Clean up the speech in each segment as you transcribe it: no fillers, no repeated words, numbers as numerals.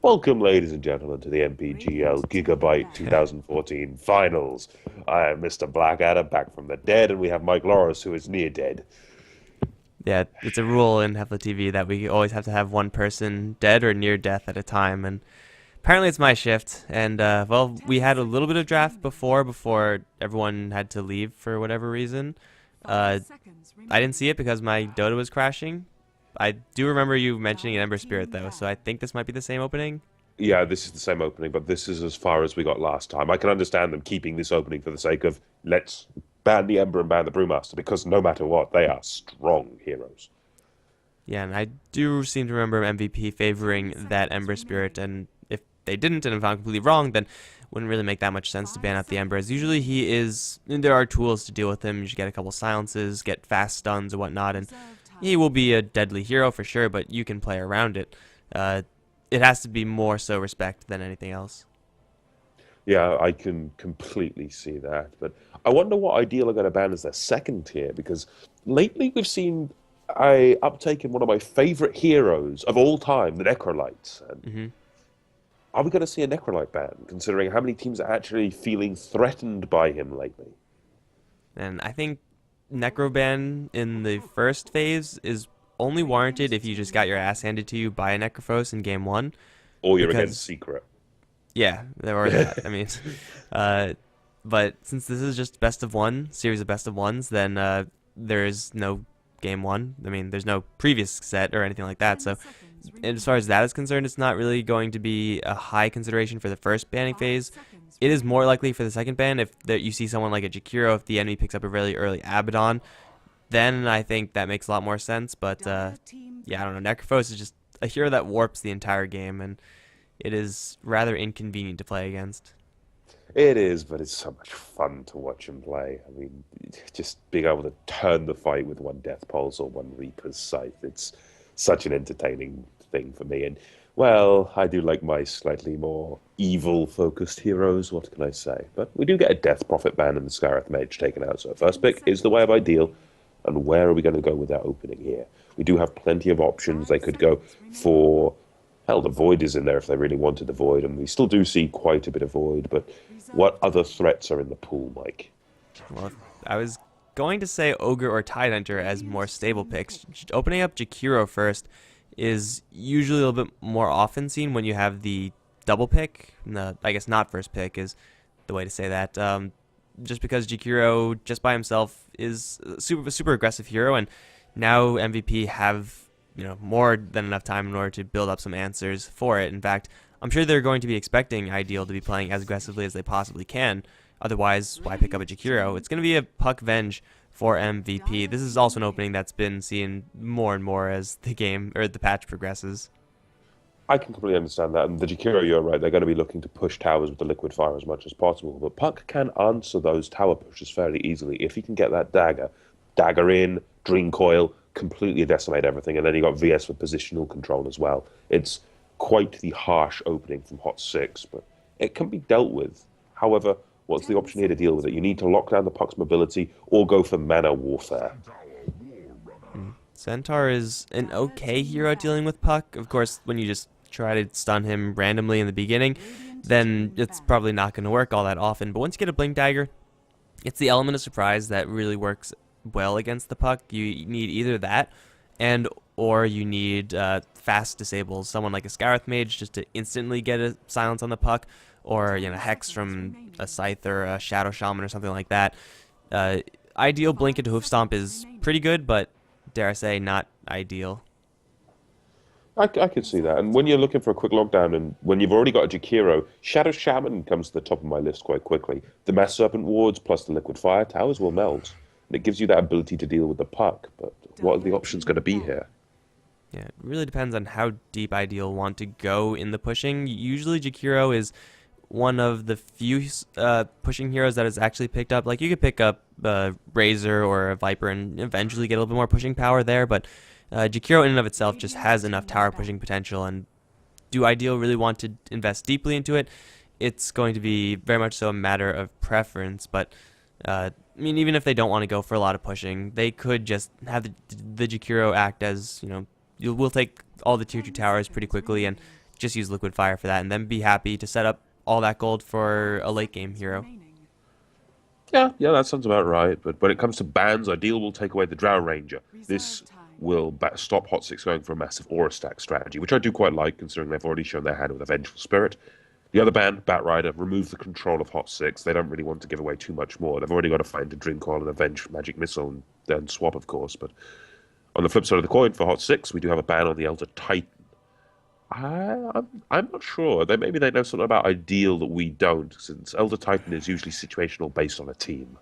Welcome, ladies and gentlemen, to the MPGL Gigabyte 2014 Finals. I am Mr. Blackadder, back from the dead, and we have Mike Loris, who is near dead. Yeah, it's a rule in HeflaTV that we always have to have one person dead or near death at a time, and apparently it's my shift. And well, we had a little bit of draft before everyone had to leave for whatever reason. Uh, I didn't see it because my Dota was crashing. I do remember you mentioning an Ember Spirit though, so I think this might be the same opening. Yeah, this is the same opening, but this is as far as we got last time. I can understand them keeping this opening for the sake of let's ban the Ember and ban the Brewmaster, because no matter what, they are strong heroes. Yeah, and I do seem to remember MVP favoring that Ember Spirit, and if they didn't, and if I'm completely wrong, then wouldn't really make that much sense to ban out the Ember, as usually he is, there are tools to deal with him. You should get a couple silences, get fast stuns or whatnot, and he will be a deadly hero for sure, but you can play around it. It has to be more so respect than anything else. Yeah, I can completely see that. But I wonder what iDeal are going to ban as their second tier, because lately we've seen a uptake in one of my favorite heroes of all time, the Necrolites. And hmm are we going to see a Necrolite ban, considering how many teams are actually feeling threatened by him lately? And I think Necroban in the first phase is only warranted if you just got your ass handed to you by a Necrophos in game one, Or you're against because Secret. yeah, there are that. I mean, uh, but since this is just best of one series of best of ones, then there is no game one. I mean, there's no previous set or anything like that. So, and as far as that is concerned, it's not really going to be a high consideration for the first banning phase. It is more likely for the second ban if you see someone like a Jakiro, if the enemy picks up a really early Abaddon, then I think that makes a lot more sense. But yeah, I don't know. Necrophos is just a hero that warps the entire game, and it is rather inconvenient to play against. It is, but it's so much fun to watch him play. I mean, just being able to turn the fight with one Death Pulse or one Reaper's Scythe, it's such an entertaining thing for me. And, well, I do like my slightly more evil-focused heroes, what can I say? But we do get a Death Prophet ban and the Scarith Mage taken out, so first pick is the way of iDeal. And where are we going to go with that opening here? We do have plenty of options. They could go for... Hell, the Void is in there if they really wanted the Void, and we still do see quite a bit of Void, but what other threats are in the pool, Mike? Well, I was going to say Ogre or Tide Hunter as more stable picks. Opening up Jakiro first is usually a little bit more often seen when you have the double pick. No, I guess not first pick is the way to say that. Just because Jakiro just by himself is a super aggressive hero, and now MVP have more than enough time in order to build up some answers for it. In fact, I'm sure they're going to be expecting iDeal to be playing as aggressively as they possibly can. Otherwise, why pick up a Jakiro? It's going to be a Puck Venge for MVP. This is also an opening that's been seen more and more as the game or the patch progresses. I can completely understand that, and the Jakiro, you're right, they're going to be looking to push towers with the liquid fire as much as possible, but Puck can answer those tower pushes fairly easily if he can get that dagger. Dagger in, Dream Coil, completely decimate everything, and then you got VS for positional control as well. It's quite the harsh opening from Hot6, but it can be dealt with. However, what's the option here to deal with it? You need to lock down the Puck's mobility or go for mana warfare. Centaur is an okay hero at dealing with Puck. Of course, when you just try to stun him randomly in the beginning, then it's probably not going to work all that often. But once you get a Blink Dagger, it's the element of surprise that really works well against the Puck. You need either that, and or you need fast disables, someone like a Scarith Mage just to instantly get a silence on the Puck, or Hex from a Scythe or a Shadow Shaman or something like that. iDeal Blink into Hoof Stomp is pretty good, but dare I say not ideal. I can see that. And when you're looking for a quick lockdown, and when you've already got a Jakiro, Shadow Shaman comes to the top of my list quite quickly. The Mass Serpent wards plus the Liquid Fire towers will melt. And it gives you that ability to deal with the Puck. But what are the options going to be here? Yeah, it really depends on how deep iDeal want to go in the pushing. Usually Jakiro is one of the few pushing heroes that is actually picked up. Like, you could pick up Razor or a Viper and eventually get a little bit more pushing power there, but Jakiro in and of itself just has enough tower pushing potential, and do iDeal really want to invest deeply into it? It's going to be very much so a matter of preference, but I mean, even if they don't want to go for a lot of pushing, they could just have the Jakiro act as, we'll take all the tier 2 towers pretty quickly, and just use Liquid Fire for that, and then be happy to set up all that gold for a late game hero. Yeah, that sounds about right. But when it comes to bans, iDeal will take away the Drow Ranger. This will stop Hot6 going for a massive aura stack strategy, which I do quite like, considering they've already shown their hand with a Vengeful Spirit. The other ban, Batrider, remove the control of Hot6. They don't really want to give away too much more. They've already got to find a Drink Oil and Avenge Magic Missile, and then swap, of course. But on the flip side of the coin, for Hot6, we do have a ban on the Elder Titan. I'm not sure. Maybe they know something about iDeal that we don't, since Elder Titan is usually situational based on a team.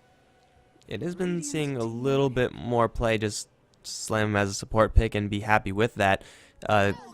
It has been seeing a little bit more play, just slam him as a support pick and be happy with that.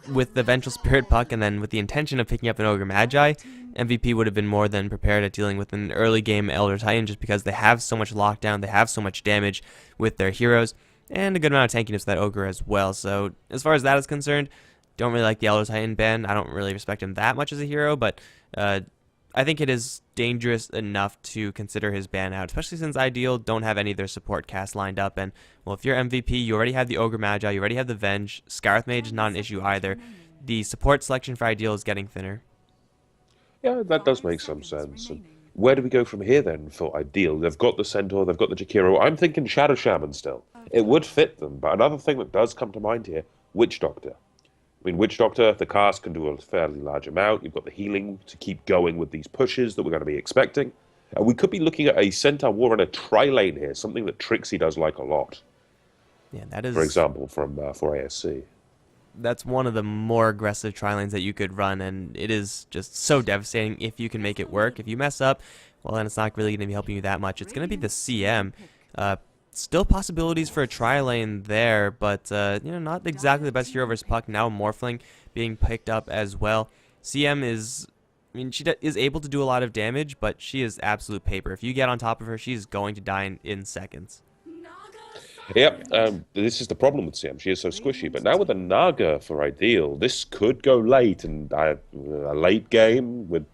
With the Vengeful Spirit puck and then with the intention of picking up an Ogre Magi, MVP would have been more than prepared at dealing with an early game Elder Titan just because they have so much lockdown, they have so much damage with their heroes, and a good amount of tankiness with that Ogre as well. So as far as that is concerned, don't really like the Elder Titan ban. I don't really respect him that much as a hero, but I think it is dangerous enough to consider his ban out, especially since iDeal don't have any of their support casts lined up. And, well, if you're MVP, you already have the Ogre Magi, you already have the Venge. Scarth Mage is not an issue either. The support selection for iDeal is getting thinner. Yeah, that does make some sense. And where do we go from here then for iDeal? They've got the Centaur, they've got the Jakiro. I'm thinking Shadow Shaman still. It would fit them, but another thing that does come to mind here, Witch Doctor. I mean, Witch Doctor, the cast can do a fairly large amount. You've got the healing to keep going with these pushes that we're going to be expecting. And we could be looking at a Centaur War and a tri-lane here, something that Trixie does like a lot. Yeah, that is... For example, for ASC. That's one of the more aggressive tri-lanes that you could run, and it is just so devastating if you can make it work. If you mess up, well, then it's not really going to be helping you that much. It's going to be the CM. Still possibilities for a tri-lane there, but not exactly the best hero versus puck. Now Morphling being picked up as well. CM is, she is able to do a lot of damage, but she is absolute paper. If you get on top of her, she's going to die in seconds. Yep, this is the problem with CM. She is so squishy. But now with a Naga for iDeal, this could go late, and a late game with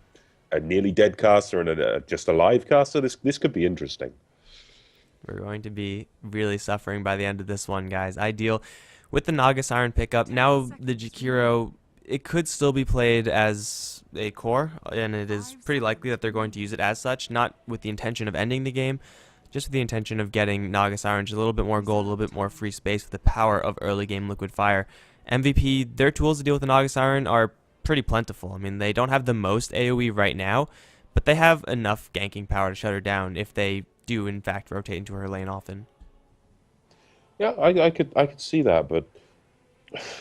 a nearly dead caster and just a live caster. This could be interesting. We're going to be really suffering by the end of this one, guys. iDeal with the Naga Siren pickup. Now the Jakiro, it could still be played as a core, and it is pretty likely that they're going to use it as such, not with the intention of ending the game, just with the intention of getting Naga Siren just a little bit more gold, a little bit more free space with the power of early game Liquid Fire. MVP, their tools to deal with the Naga Siren are pretty plentiful. I mean, they don't have the most AoE right now, but they have enough ganking power to shut her down if they do in fact rotate into her lane often. Yeah, I could see that, but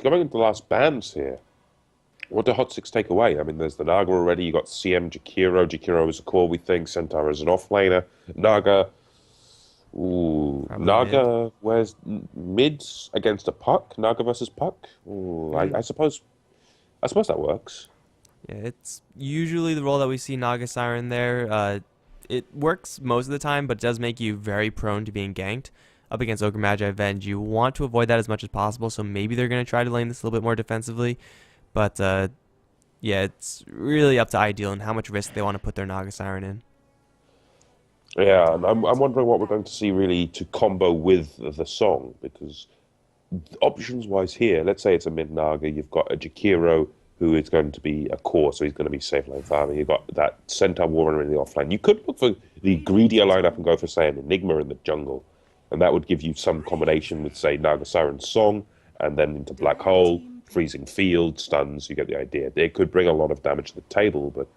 going into the last bans here, what do Hot6 take away? I mean, there's the Naga already. You got CM, Jakiro. Jakiro is a core, we think. Centaur is an offlaner. Naga. Ooh, probably Naga. Mid. Where's mids against a puck? Naga versus puck. Ooh, I suppose that works. Yeah, it's usually the role that we see Naga Siren there. It works most of the time, but does make you very prone to being ganked up against Ogre Magi Venge. You want to avoid that as much as possible, so maybe they're going to try to lane this a little bit more defensively. But yeah, it's really up to iDeal and how much risk they want to put their Naga Siren in. Yeah, and I'm wondering what we're going to see really to combo with the song, because options-wise here, let's say it's a mid-Naga, you've got a Jakiro who is going to be a core, so he's going to be safe lane farming. You've got that Centaur Warrior in the offlane. You could look for the greedier lineup and go for, say, an Enigma in the jungle, and that would give you some combination with, say, Naga Siren's Song, and then into Black Hole, Freezing Field, stuns, you get the idea. It could bring a lot of damage to the table, but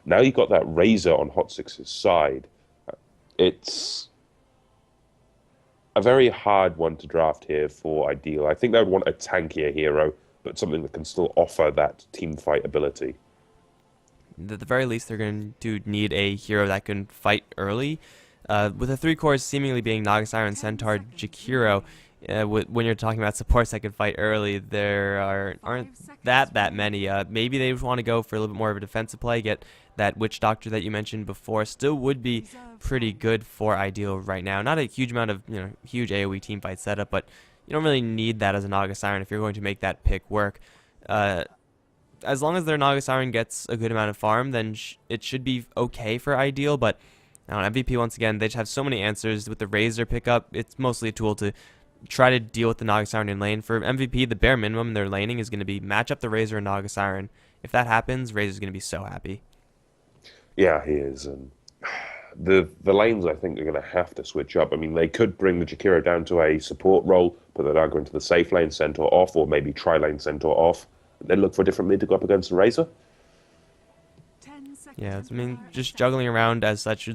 now you've got that Razor on Hot6's side. It's a very hard one to draft here for iDeal. I think they would want a tankier hero, but something that can still offer that team fight ability. At the very least, they're going to need a hero that can fight early. With the three cores seemingly being Naga Siren, Centaur, Jakiro, when you're talking about supports that can fight early, there aren't that many. Maybe they want to go for a little bit more of a defensive play, get that Witch Doctor that you mentioned before. Still would be pretty good for iDeal right now. Not a huge amount of huge AoE team fight setup, but you don't really need that as a Naga Siren if you're going to make that pick work. As long as their Naga Siren gets a good amount of farm, then it should be okay for iDeal, but on MVP, once again, they just have so many answers. With the Razor pickup, it's mostly a tool to try to deal with the Naga Siren in lane. For MVP, the bare minimum in their laning is going to be match up the Razor and Naga Siren. If that happens, Razor's going to be so happy. Yeah, he is. And the lanes, I think, are going to have to switch up. I mean, they could bring the Jakiro down to a support role, put the Naga into the safe lane, Centaur off, or maybe tri-lane Centaur off, and then look for a different mid to go up against the Razor. Yeah, I mean, just juggling around as such.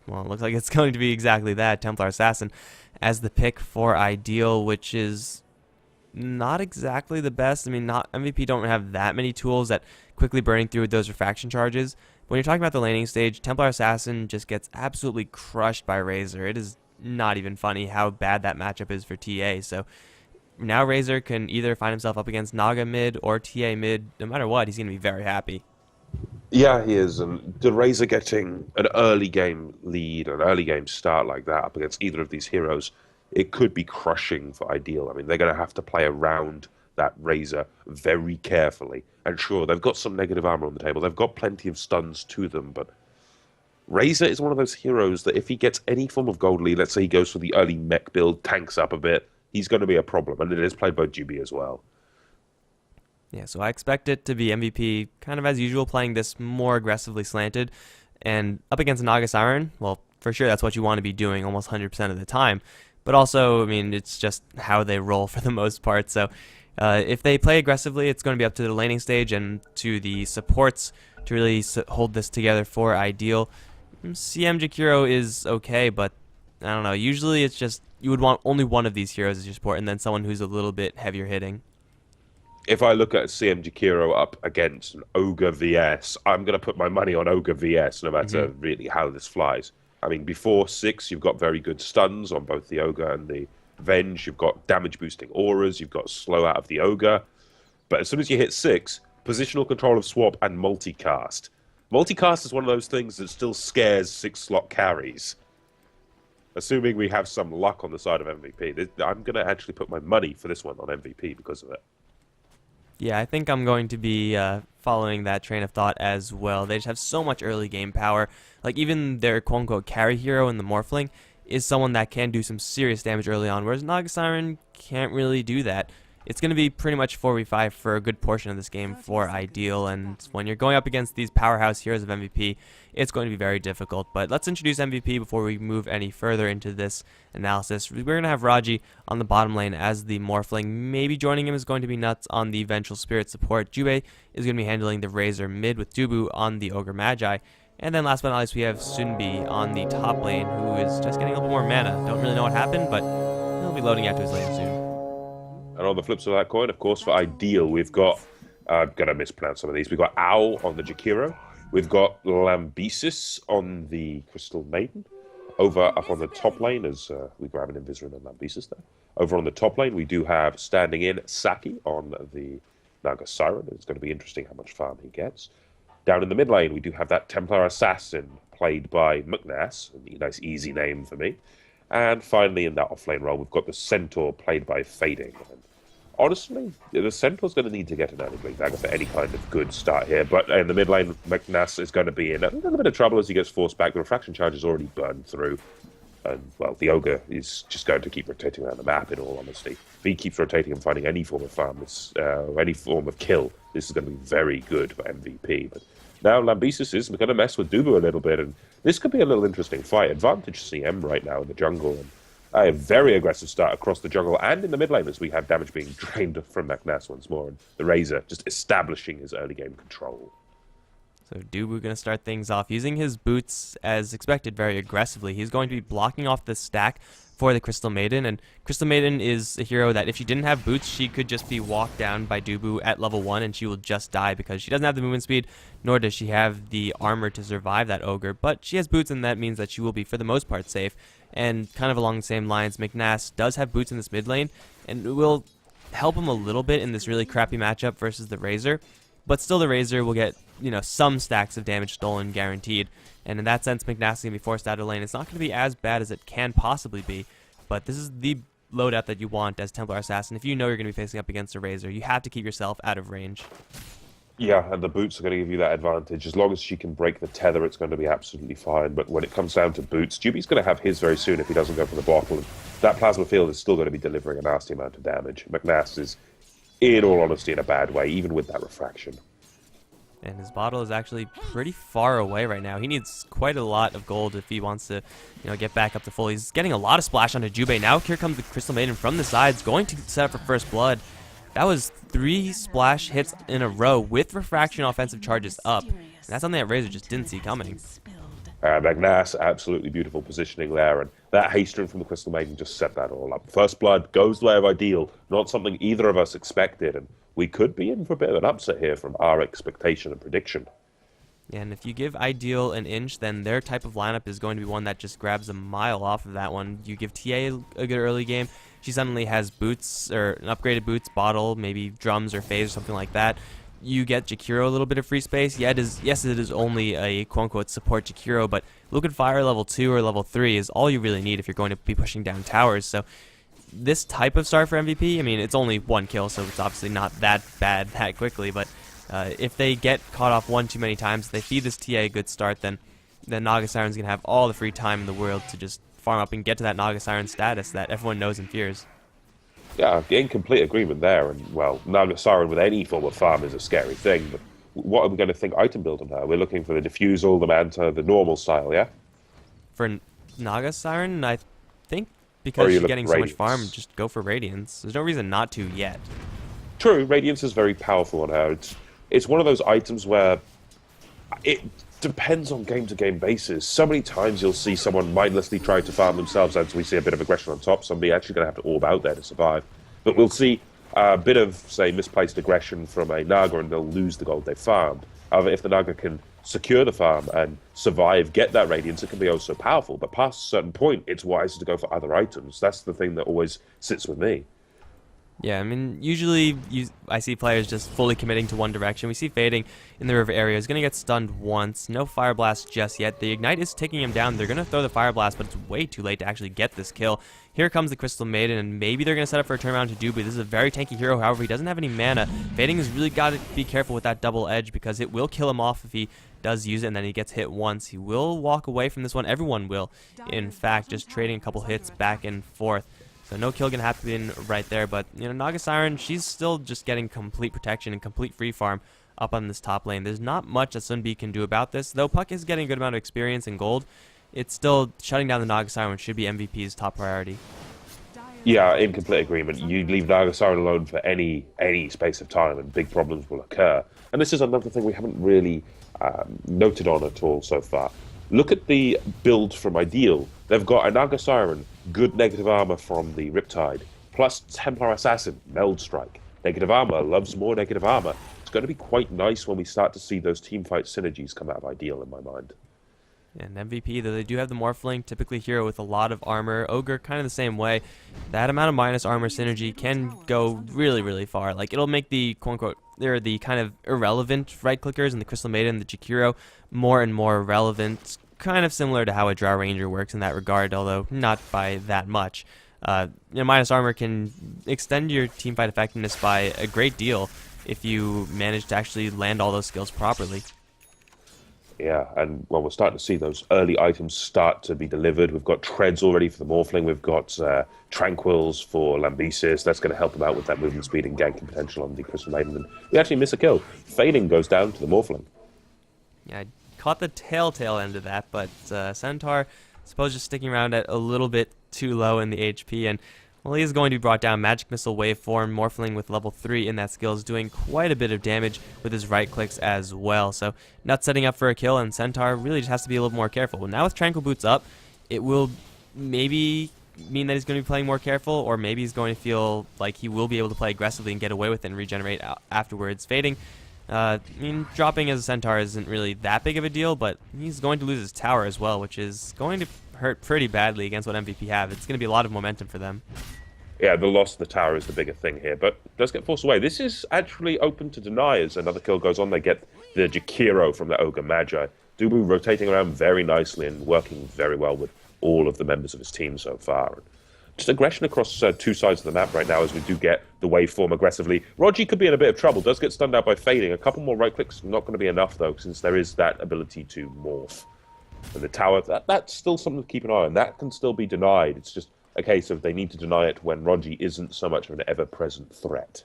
Well, it looks like it's going to be exactly that. Templar Assassin as the pick for iDeal, which is not exactly the best. I mean, not MVP don't have that many tools that quickly burning through those refraction charges. When you're talking about the laning stage, Templar Assassin just gets absolutely crushed by Razor. It is not even funny how bad that matchup is for TA. So now Razor can either find himself up against Naga mid or TA mid. No matter what, he's going to be very happy. Yeah, he is. And the Razor getting an early game lead, an early game start like that up against either of these heroes, it could be crushing for iDeal. I mean, they're going to have to play around that Razor very carefully. And sure, they've got some negative armor on the table. They've got plenty of stuns to them, but Razor is one of those heroes that if he gets any form of gold lead, let's say he goes for the early mech build, tanks up a bit, he's going to be a problem. And it is played by Juby as well. Yeah, so I expect it to be MVP, kind of as usual, playing this more aggressively slanted. And up against Naga Siren, well, for sure that's what you want to be doing almost 100% of the time. But also, I mean, it's just how they roll for the most part. So if they play aggressively, it's going to be up to the laning stage and to the supports to really hold this together for iDeal. CM Jakiro is okay, but I don't know. Usually it's just you would want only one of these heroes as your support and then someone who's a little bit heavier hitting. If I look at CM Jakiro up against an Ogre VS, I'm going to put my money on Ogre VS no matter really how this flies. I mean, before 6, you've got very good stuns on both the Ogre and the Venge. You've got damage-boosting auras. You've got slow out of the Ogre. But as soon as you hit 6, positional control of swap and multicast. Multicast is one of those things that still scares 6-slot carries. Assuming we have some luck on the side of MVP, I'm going to actually put my money for this one on MVP because of it. Yeah, I think I'm going to be following that train of thought as well. They just have so much early game power. Like, even their quote-unquote carry hero in the Morphling is someone that can do some serious damage early on, whereas Naga Siren can't really do that. It's going to be pretty much 4v5 for a good portion of this game for iDeal, and when you're going up against these powerhouse heroes of MVP, it's going to be very difficult. But let's introduce MVP before we move any further into this analysis. We're going to have Raji on the bottom lane as the Morphling. Maybe joining him is going to be Nuts on the Vengeful Spirit support. Jubei is going to be handling the Razor mid with Dubu on the Ogre Magi. And then last but not least, we have Sunbi on the top lane, who is just getting a little bit more mana. Don't really know what happened, but he'll be loading out to his lane soon. And on the flip side of that coin, of course, for iDeal, we've got, I'm going to mispronounce some of these, we've got Owl on the Jakiro, we've got Lambesis on the Crystal Maiden, over up on the top lane, as we grab an Invisor and Lambesis there. Over on the top lane, we do have standing in Saki on the Naga Siren. It's going to be interesting how much farm he gets. Down in the mid lane, we do have that Templar Assassin, played by McNass, a nice easy name for me. And finally, in that off-lane role, we've got the Centaur, played by Fading. And honestly, the Centaur's going to need to get an early blink dagger for any kind of good start here. But in the mid lane, McNass is going to be in a little bit of trouble as he gets forced back. The refraction charge is already burned through. And, well, the Ogre is just going to keep rotating around the map, in all honesty. If he keeps rotating and finding any form of farm, any form of kill, this is going to be very good for MVP. But now Lambesis is going to mess with Dubu a little bit, and this could be a little interesting fight. Advantage CM right now in the jungle, and a very aggressive start across the jungle and in the mid lane as we have damage being drained from McNass once more, and the Razor just establishing his early game control. So Dubu going to start things off using his boots as expected very aggressively. He's going to be blocking off the stack for the Crystal Maiden, and Crystal Maiden is a hero that if she didn't have boots, she could just be walked down by Dubu at level 1 and she will just die because she doesn't have the movement speed, nor does she have the armor to survive that Ogre, but she has boots and that means that she will be for the most part safe. And kind of along the same lines, McNass does have boots in this mid lane and it will help him a little bit in this really crappy matchup versus the Razor, but still the Razor will get, you know, some stacks of damage stolen guaranteed. And in that sense, McNass is going to be forced out of lane. It's not going to be as bad as it can possibly be, but this is the loadout that you want as Templar Assassin. If you know you're going to be facing up against a Razor, you have to keep yourself out of range. Yeah, and the boots are going to give you that advantage. As long as she can break the tether, it's going to be absolutely fine. But when it comes down to boots, Juby's going to have his very soon if he doesn't go for the bottle. And that plasma field is still going to be delivering a nasty amount of damage. McNass is, in all honesty, in a bad way, even with that refraction. And his bottle is actually pretty far away right now. He needs quite a lot of gold if he wants to, get back up to full. He's getting a lot of splash onto Jubei. Now here comes the Crystal Maiden from the sides, going to set up for first blood. That was 3 splash hits in a row with refraction offensive charges up. And that's something that Razor just didn't see coming. McNass, absolutely beautiful positioning there, and that hastening from the Crystal Maiden just set that all up. First blood goes the way of iDeal, not something either of us expected, and we could be in for a bit of an upset here from our expectation and prediction. And if you give iDeal an inch, then their type of lineup is going to be one that just grabs a mile off of that one. You give TA a good early game, she suddenly has boots, or an upgraded boots, bottle, maybe drums or phase or something like that. You get Jakiro a little bit of free space. Yeah, yes, it is only a quote-unquote support Jakiro, but Liquid Fire level 2 or level 3 is all you really need if you're going to be pushing down towers. So this type of start for MVP, I mean, it's only 1 kill, so it's obviously not that bad that quickly, but if they get caught off one too many times, if they feed this TA a good start, then Naga Siren's going to have all the free time in the world to just farm up and get to that Naga Siren status that everyone knows and fears. Yeah, in complete agreement there. And, well, Naga Siren with any form of farm is a scary thing, but what are we going to think item build on her? We're looking for the Diffusal, the Manta, the normal style, yeah? For Naga Siren, I think because she's getting so much farm, just go for Radiance. There's no reason not to yet. True, Radiance is very powerful on her. It's one of those items where it depends on game-to-game basis. So many times you'll see someone mindlessly try to farm themselves as we see a bit of aggression on top. Somebody actually going to have to orb out there to survive. But we'll see a bit of, say, misplaced aggression from a Naga and they'll lose the gold they farmed. However, if the Naga can secure the farm and survive, get that Radiance, it can be oh so powerful. But past a certain point, it's wiser to go for other items. That's the thing that always sits with me. Yeah, I mean, usually I see players just fully committing to one direction. We see Fading in the river area. He's going to get stunned once. No Fire Blast just yet. The Ignite is taking him down. They're going to throw the Fire Blast, but it's way too late to actually get this kill. Here comes the Crystal Maiden, and maybe they're going to set up for a turnaround to Doobie. This is a very tanky hero. However, he doesn't have any mana. Fading has really got to be careful with that double edge because it will kill him off if he does use it and then he gets hit once. He will walk away from this one. Everyone will, in fact, just trading a couple hits back and forth. So no kill gonna happen right there, but Naga Siren, she's still just getting complete protection and complete free farm up on this top lane. There's not much that Sunbi can do about this, though Puck is getting a good amount of experience and gold. It's still shutting down the Naga Siren should be MVP's top priority. Yeah, in complete agreement. You leave Naga Siren alone for any space of time and big problems will occur. And this is another thing we haven't really noted on at all so far. Look at the build from iDeal. They've got a Naga Siren, good negative armor from the Riptide, plus Templar Assassin, Meld Strike. Negative armor loves more negative armor. It's going to be quite nice when we start to see those teamfight synergies come out of iDeal in my mind. And MVP, though they do have the Morphling, typically hero with a lot of armor. Ogre, kind of the same way. That amount of minus armor synergy can go really, really far. Like, it'll make the, quote-unquote, they're the kind of irrelevant right-clickers and the Crystal Maiden, the Jakiro, more and more relevant. Kind of similar to how a Drow Ranger works in that regard, although not by that much. Minus armor can extend your teamfight effectiveness by a great deal if you manage to actually land all those skills properly. Yeah, and well, we're starting to see those early items start to be delivered. We've got Treads already for the Morphling. We've got Tranquils for Lambesis. That's going to help him out with that movement speed and ganking potential on the Crystal Maiden. And we actually miss a kill. Fading goes down to the Morphling. Yeah, I caught the tail end of that, but Centaur, I suppose, just sticking around at a little bit too low in the HP, and well, he is going to be brought down. Magic Missile Waveform, Morphling with level 3 in that skill is doing quite a bit of damage with his right clicks as well. So not setting up for a kill, and Centaur really just has to be a little more careful. Now with Tranquil Boots up, it will maybe mean that he's going to be playing more careful, or maybe he's going to feel like he will be able to play aggressively and get away with it and regenerate afterwards. Fading, I mean, dropping as a Centaur isn't really that big of a deal, but he's going to lose his tower as well, which is going to hurt pretty badly against what MVP have. It's going to be a lot of momentum for them. Yeah, the loss of the tower is the bigger thing here, but does get forced away. This is actually open to deny as another kill goes on. They get the Jakiro from the Ogre Magi. Dubu rotating around very nicely and working very well with all of the members of his team so far. Just aggression across two sides of the map right now as we do get the waveform aggressively. Rogi could be in a bit of trouble, does get stunned out by fading. A couple more right clicks, not going to be enough though, since there is that ability to morph. And the tower, that's still something to keep an eye on. That can still be denied. It's just a case of they need to deny it when Rogi isn't so much of an ever-present threat.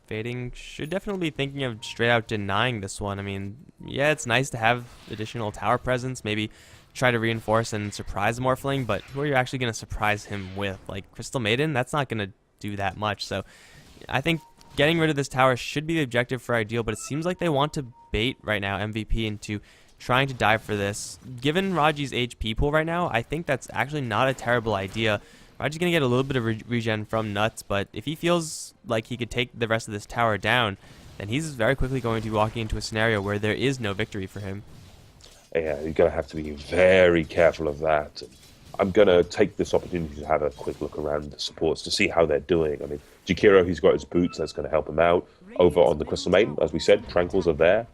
Fading should definitely be thinking of straight out denying this one. I mean, yeah, it's nice to have additional tower presence, maybe try to reinforce and surprise the Morphling, but who are you actually going to surprise him with? Like Crystal Maiden, that's not going to do that much. So I think getting rid of this tower should be the objective for iDeal, but it seems like they want to bait right now MVP into trying to dive for this. Given Raji's HP pool right now, I think that's actually not a terrible idea. Raji's going to get a little bit of regen from Nuts, but if he feels like he could take the rest of this tower down, then he's very quickly going to be walking into a scenario where there is no victory for him. Yeah, you're going to have to be very careful of that. I'm going to take this opportunity to have a quick look around the supports to see how they're doing. I mean, Jakiro, he's got his boots, that's going to help him out. Over on the Crystal Maiden, as we said, Tranquils are there.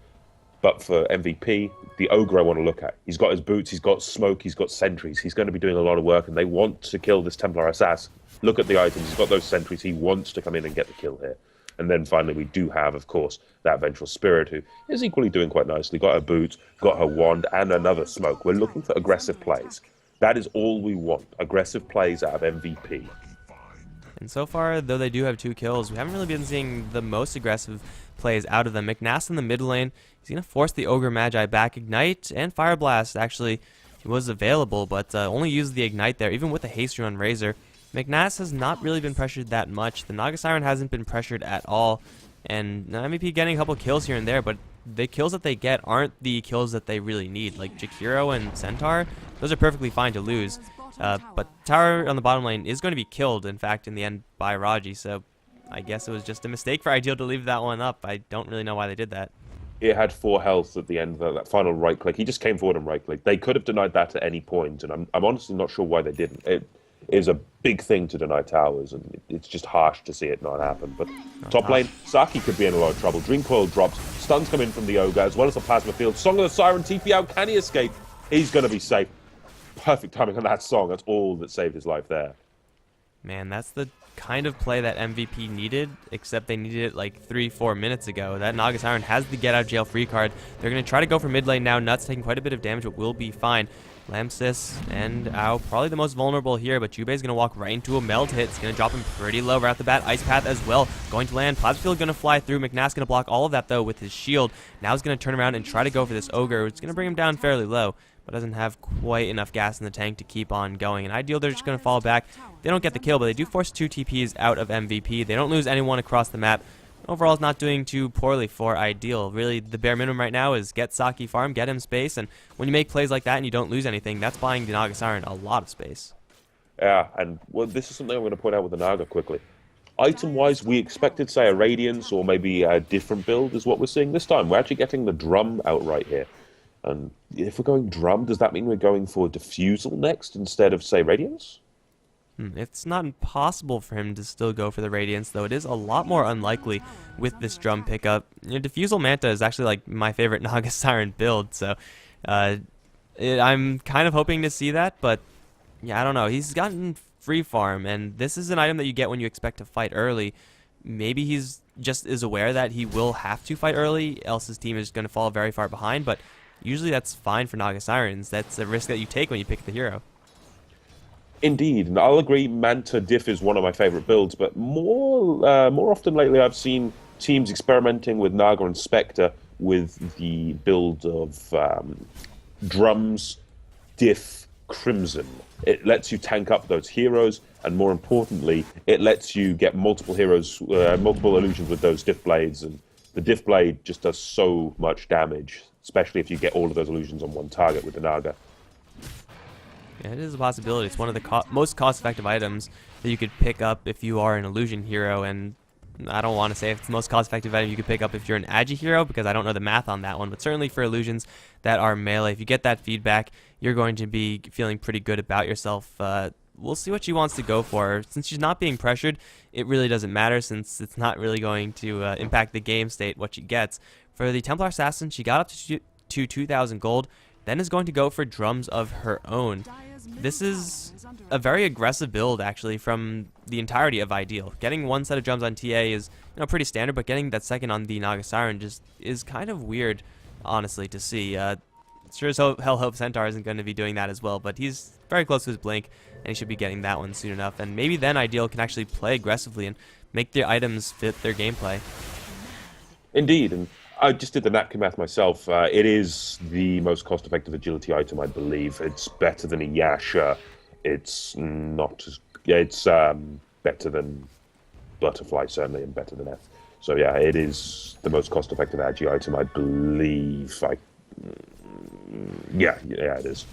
But for MVP, the Ogre I want to look at. He's got his boots, he's got smoke, he's got sentries. He's going to be doing a lot of work, and they want to kill this Templar Assassin. Look at the items, he's got those sentries. He wants to come in and get the kill here. And then finally we do have, of course, that Vengeful Spirit, who is equally doing quite nicely. Got her boots, got her wand, and another smoke. We're looking for aggressive plays. That is all we want. Aggressive plays out of MVP. And so far, though they do have 2 kills, we haven't really been seeing the most aggressive plays out of them. McNass in the mid lane, he's going to force the Ogre Magi back. Ignite and Fire Blast, actually, he was available, but only used the Ignite there, even with the haste rune on Razor. McNass has not really been pressured that much. The Naga Siren hasn't been pressured at all. And MVP getting a couple kills here and there, but the kills that they get aren't the kills that they really need. Like Jakiro and Centaur, those are perfectly fine to lose. But tower on the bottom lane is going to be killed, in fact, in the end by Raji. So I guess it was just a mistake for iDeal to leave that one up. I don't really know why they did that. He had 4 health at the end of that final right click. He just came forward and right clicked. They could have denied that at any point, and I'm honestly not sure why they didn't. It is a big thing to deny towers, and it's just harsh to see it not happen. But top lane, Saki could be in a lot of trouble. Dream Coil drops, stuns come in from the Ogre, as well as the Plasma Field. Song of the Siren, TP out, can he escape? He's going to be safe. Perfect timing on that song. That's all that saved his life there. Man, that's the kind of play that MVP needed, except they needed it like 3-4 minutes ago. That Naga Siren has the get out of jail free card. They're going to try to go for mid lane now. Nuts taking quite a bit of damage, but will be fine. Lamsis and Ao probably the most vulnerable here, but Jubei's going to walk right into a meld hit. It's going to drop him pretty low right off the bat. Ice Path as well going to land. Plasma Field going to fly through. McNass going to block all of that though with his shield. Now he's going to turn around and try to go for this Ogre. It's going to bring him down fairly low, but doesn't have quite enough gas in the tank to keep on going. And iDeal, they're just going to fall back. They don't get the kill, but they do force 2 TPs out of MVP. They don't lose anyone across the map. Overall, it's not doing too poorly for iDeal. Really, the bare minimum right now is get Saki farm, get him space, and when you make plays like that and you don't lose anything, that's buying the Naga Siren a lot of space. Yeah, and well, this is something I'm going to point out with the Naga quickly. Item-wise, we expected, say, a Radiance or maybe a different build is what we're seeing this time. We're actually getting the Drum outright here. And if we're going Drum, does that mean we're going for Diffusal next instead of, say, Radiance? It's not impossible for him to still go for the Radiance, though it is a lot more unlikely with this Drum pickup. You know, Diffusal Manta is actually like my favorite Naga Siren build, so I'm kind of hoping to see that, but yeah, I don't know. He's gotten free farm, and this is an item that you get when you expect to fight early. Maybe he's just is aware that he will have to fight early, else his team is going to fall very far behind, but usually that's fine for Naga Sirens. That's a risk that you take when you pick the hero. Indeed, and I'll agree Manta Diff is one of my favorite builds, but more often lately I've seen teams experimenting with Naga and Spectre with the build of Drums, Diff, Crimson. It lets you tank up those heroes, and more importantly, it lets you get multiple heroes, multiple illusions with those Diff Blades, and the Diff Blade just does so much damage, especially if you get all of those illusions on one target with the Naga. Yeah, it is a possibility. It's one of the most cost-effective items that you could pick up if you are an illusion hero, and I don't want to say if it's the most cost-effective item you could pick up if you're an Agi hero, because I don't know the math on that one, but certainly for illusions that are melee, if you get that feedback, you're going to be feeling pretty good about yourself. We'll see what she wants to go for. Since she's not being pressured, it really doesn't matter, since it's not really going to impact the game state what she gets. For the Templar Assassin, she got up to 2,000 gold, then is going to go for Drums of her own. this is a very aggressive build, actually, from the entirety of iDeal. Getting one set of jumps on TA is, pretty standard, but getting that second on the Naga Siren just is kind of weird, honestly, to see. Sure as hell hope Centaur isn't going to be doing that as well, but he's very close to his blink, and he should be getting that one soon enough. And maybe then iDeal can actually play aggressively and make their items fit their gameplay. Indeed, and I just did the napkin math myself. It is the most cost-effective agility item, I believe. It's better than a Yasha. It's not as... It's better than Butterfly, certainly, and better than F. So yeah, it is the most cost-effective agi item, I believe. Yeah, it is.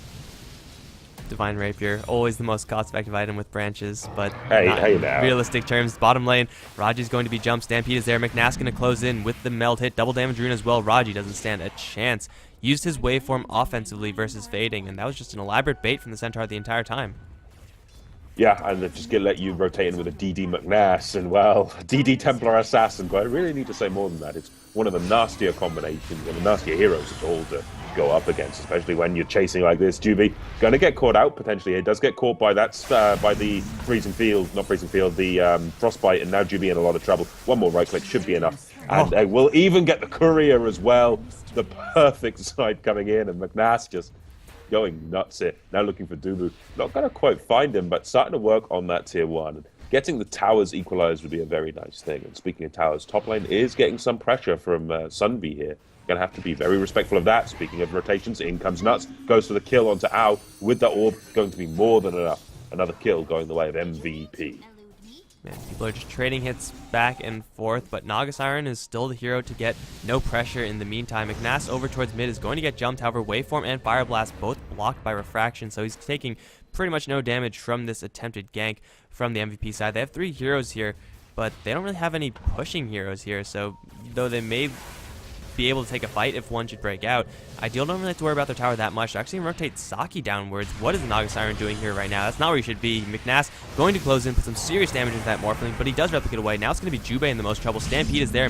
Divine Rapier, always the most cost-effective item with branches, but hey now. Realistic terms. Bottom lane, Raji's going to be jumped. Stampede is there. McNass going to close in with the meld hit. Double damage rune as well. Raji doesn't stand a chance. Used his waveform offensively versus fading, and that was just an elaborate bait from the Centaur the entire time. Yeah, and they just let you rotate in with a DD McNass and, well, DD Templar Assassin. But I really need to say more than that. It's one of the nastier combinations, one of the nastier heroes at all to go up against, especially when you're chasing like this. Juby going to get caught out potentially. It does get caught by that by the the frostbite, and now Juby in a lot of trouble. One more right click should be enough, and they will even get the courier as well. The perfect side coming in, and McNass just going nuts here. Now looking for Dubu. Not going to quite find him, but starting to work on that tier 1. Getting the towers equalized would be a very nice thing. And speaking of towers, top lane is getting some pressure from Sunby here. Going to have to be very respectful of that. Speaking of rotations, in comes Nuts. Goes for the kill onto Ao. With the orb, going to be more than enough. Another kill going the way of MVP. Man, people are just trading hits back and forth, but Naga Siren is still the hero to get no pressure in the meantime. McNass over towards mid is going to get jumped. However, Waveform and Fire Blast both blocked by Refraction, so he's taking pretty much no damage from this attempted gank from the MVP side. They have 3 heroes here, but they don't really have any pushing heroes here, so though they may be able to take a fight if one should break out, iDeal don't really have to worry about their tower that much. They're actually going to rotate Saki downwards. What is Naga Siren doing here right now? That's not where he should be. McNass going to close in, put some serious damage into that Morphling, but he does replicate away. Now it's going to be Jubei in the most trouble. Stampede is there.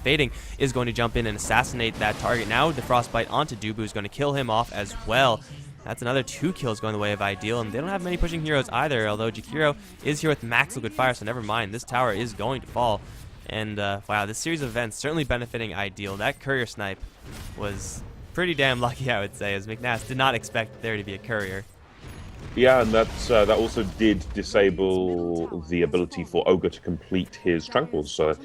Fading is going to jump in and assassinate that target. Now the Frostbite onto Dubu is going to kill him off as well. That's another 2 kills going the way of iDeal, and they don't have many pushing heroes either, although Jakiro is here with max liquid fire, so never mind. This tower is going to fall. And wow, this series of events certainly benefiting iDeal. That courier snipe was pretty damn lucky, I would say, as McNass did not expect there to be a courier. Yeah, and that also did disable the ability for Ogre to complete his Tranquils, so it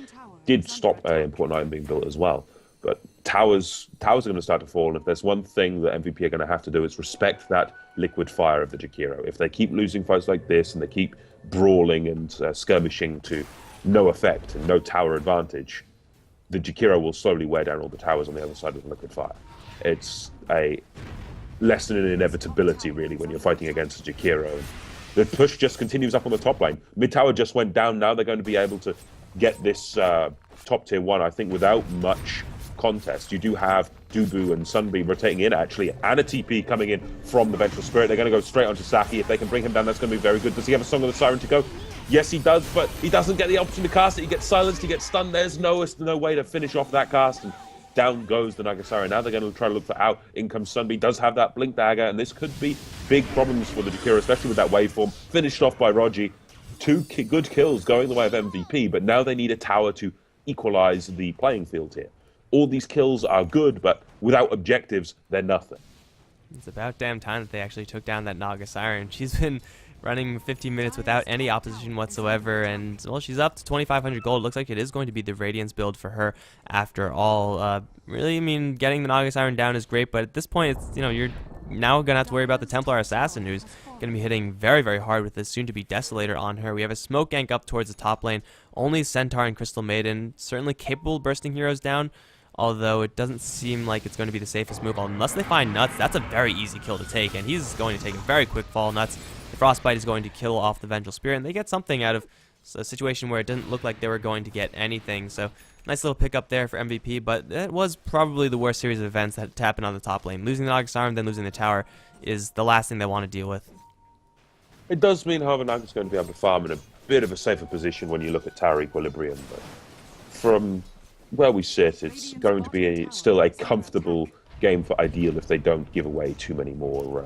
did stop an important item being built as well. But towers are going to start to fall, and if there's one thing that MVP are going to have to do is respect that liquid fire of the Jakiro. If they keep losing fights like this, and they keep brawling and skirmishing to no effect and no tower advantage, the Jakiro will slowly wear down all the towers on the other side with liquid fire. It's a lesson in inevitability, really, when you're fighting against a Jakiro. The push just continues up on the top lane. Mid tower just went down. Now they're going to be able to get this top tier 1, I think, without much contest. You do have Dubu and Sunby rotating in, actually, and a TP coming in from the Vengeful Spirit. They're going to go straight onto Saki. If they can bring him down, that's going to be very good. Does he have a Song of the Siren to go? Yes, he does, but he doesn't get the option to cast it. He gets silenced, he gets stunned. There's no way to finish off that cast, and down goes the Naga Siren. Now they're going to try to look for Ao. In comes Sunby, does have that Blink Dagger, and this could be big problems for the Jakiro, especially with that waveform. Finished off by Rogi. 2 good kills going the way of MVP, but now they need a tower to equalize the playing field here. All these kills are good, but without objectives, they're nothing. It's about damn time that they actually took down that Naga Siren. She's been running 15 minutes without any opposition whatsoever, and well, she's up to 2,500 gold. Looks like it is going to be the Radiance build for her after all. Really, I mean, getting the Naga Siren down is great, but at this point, it's, you're now gonna have to worry about the Templar Assassin, who's gonna be hitting very, very hard with this soon-to-be Desolator on her. We have a smoke gank up towards the top lane. Only Centaur and Crystal Maiden, certainly capable of bursting heroes down, although it doesn't seem like it's going to be the safest move unless they find Nuts. That's a very easy kill to take, and he's going to take a very quick fall. Nuts, the Frostbite is going to kill off the Vengeful Spirit, and they get something out of a situation where it didn't look like they were going to get anything. So nice little pickup there for MVP, but it was probably the worst series of events that happened on the top lane. Losing the Naga Siren, then losing the tower is the last thing they want to deal with. It does mean, however, Naga's going to be able to farm in a bit of a safer position when you look at tower equilibrium, but from where we sit, it's going to be still a comfortable game for iDeal if they don't give away too many more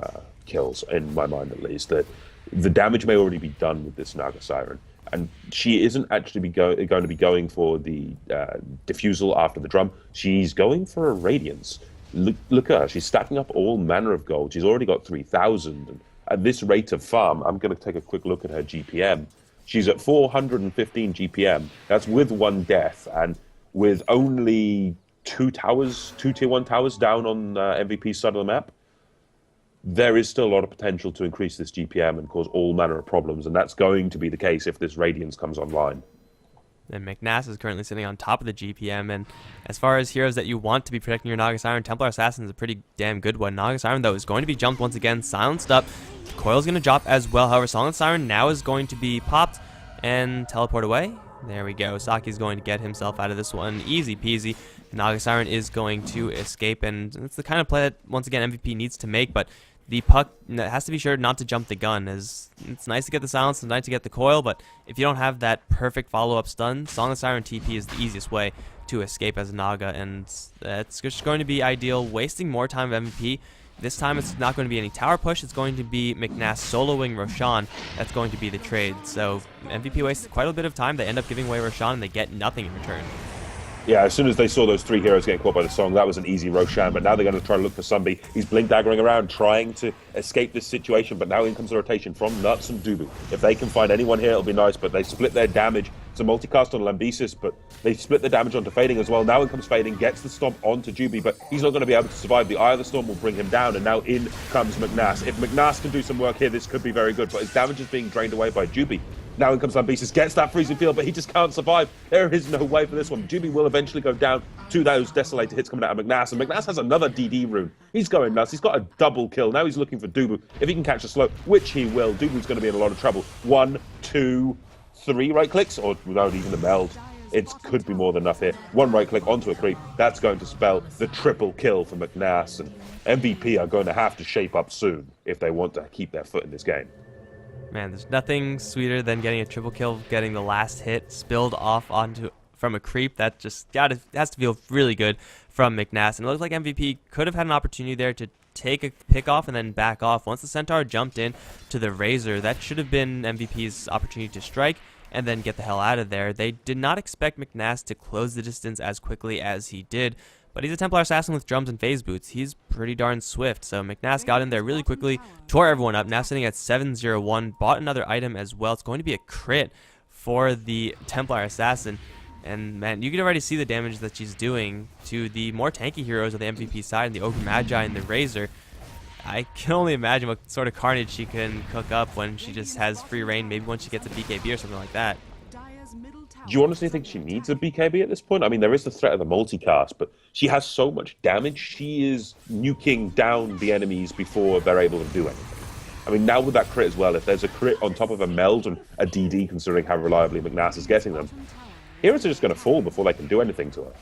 kills, in my mind at least. That the damage may already be done with this Naga Siren, and she isn't actually going to be going for the diffusal after the drum. She's going for a Radiance. Look at her. She's stacking up all manner of gold. She's already got 3,000. And at this rate of farm, I'm going to take a quick look at her GPM. She's at 415 GPM. That's with 1 death, and with only 2 towers, 2 tier 1 towers down on MVP's side of the map. There is still a lot of potential to increase this GPM and cause all manner of problems, and that's going to be the case if this Radiance comes online. And McNass is currently sitting on top of the GPM, and as far as heroes that you want to be protecting your Naga Siren, Templar Assassin is a pretty damn good one. Naga Siren, though, is going to be jumped once again, silenced up. Coil's going to drop as well. However, Silent Siren now is going to be popped and teleport away. There we go. Saki's going to get himself out of this one. Easy peasy. Naga Siren is going to escape, and it's the kind of play that, once again, MVP needs to make, but the puck has to be sure not to jump the gun. As it's nice to get the silence, it's nice to get the coil, but if you don't have that perfect follow-up stun, Song of Siren TP is the easiest way to escape as a Naga, and it's just going to be ideal, wasting more time of MVP. This time it's not going to be any tower push, it's going to be McNass soloing Roshan. That's going to be the trade. So MVP wastes quite a bit of time, they end up giving away Roshan and they get nothing in return. Yeah, as soon as they saw those 3 heroes getting caught by the song, that was an easy Roshan, but now they're going to try to look for Sunby. He's blink-daggering around, trying to escape this situation, but now in comes the rotation from Nuts and Dubu. If they can find anyone here, it'll be nice, but they split their damage. It's a multicast on Lambesis, but they split the damage onto Fading as well. Now in comes Fading, gets the stomp onto Juby, but he's not going to be able to survive. The Eye of the Storm will bring him down, and now in comes McNass. If McNass can do some work here, this could be very good, but his damage is being drained away by Juby. Now in comes Lambesis, gets that freezing field, but he just can't survive. There is no way for this one. Juby will eventually go down to those Desolator hits coming out of McNass, and McNass has another DD rune. He's going nuts. He's got a double kill. Now he's looking for Dubu. If he can catch a slow, which he will, Dubu's going to be in a lot of trouble. 1, 2, 3 right clicks, or without even a meld. It could be more than enough here. 1 right click onto a creep. That's going to spell the triple kill for McNass, and MVP are going to have to shape up soon if they want to keep their foot in this game. Man, there's nothing sweeter than getting a triple kill, getting the last hit spilled off onto from a creep. That just has to feel really good from McNass. And it looks like MVP could have had an opportunity there to take a pick off and then back off. Once the Centaur jumped in to the Razor, that should have been MVP's opportunity to strike and then get the hell out of there. They did not expect McNass to close the distance as quickly as he did, but he's a Templar Assassin with drums and phase boots. He's pretty darn swift, so McNass got in there really quickly, tore everyone up, now sitting at 701, bought another item as well. It's going to be a crit for the Templar Assassin, and man, you can already see the damage that she's doing to the more tanky heroes of the MVP side, the Ogre Magi and the Razor. I can only imagine what sort of carnage she can cook up when she just has free reign, maybe when she gets a BKB or something like that. Do you honestly think she needs a BKB at this point? I mean, there is the threat of the multicast, but she has so much damage, she is nuking down the enemies before they're able to do anything. I mean, now with that crit as well, if there's a crit on top of a meld and a DD, considering how reliably McNass is getting them, heroes are just going to fall before they can do anything to her.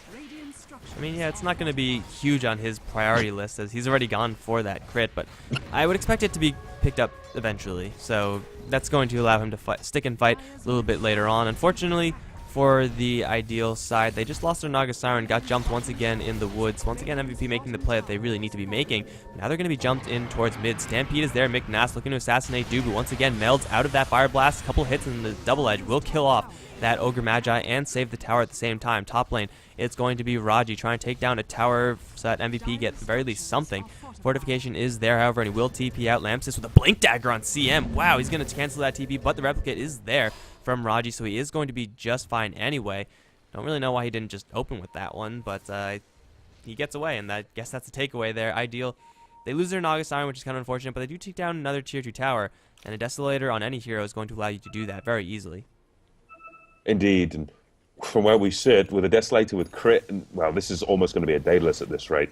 I mean, yeah, it's not going to be huge on his priority list as he's already gone for that crit, but I would expect it to be picked up eventually, so that's going to allow him to stick and fight a little bit later on. Unfortunately, for the iDeal side, they just lost their Naga Siren, got jumped once again in the woods. Once again, MVP making the play that they really need to be making. Now they're going to be jumped in towards mid. Stampede is there. McNass looking to assassinate Dubu. Once again, melds out of that Fire Blast. A couple hits in the double edge will kill off that Ogre Magi and save the tower at the same time. Top lane, it's going to be Raji trying to take down a tower so that MVP gets at the very least something. Fortification is there, however, and he will TP out Lamsis with a Blink Dagger on CM. Wow, he's going to cancel that TP, but the replicate is there from Raji, so he is going to be just fine anyway. Don't really know why he didn't just open with that one, but he gets away, and I guess that's the takeaway there. iDeal, they lose their Naga Siren, which is kind of unfortunate, but they do take down another tier 2 tower, and a Desolator on any hero is going to allow you to do that very easily. Indeed, and from where we sit, with a Desolator with crit, and, well, this is almost going to be a Daedalus at this rate.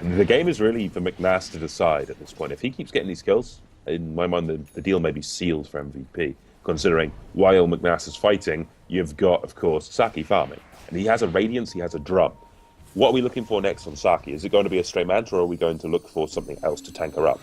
The game is really for McNass to decide at this point. If he keeps getting these kills, in my mind, the deal may be sealed for MVP, considering while McNass is fighting, you've got, of course, Saki farming. And he has a Radiance, he has a Drum. What are we looking for next on Saki? Is it going to be a straight Manta, or are we going to look for something else to tank her up?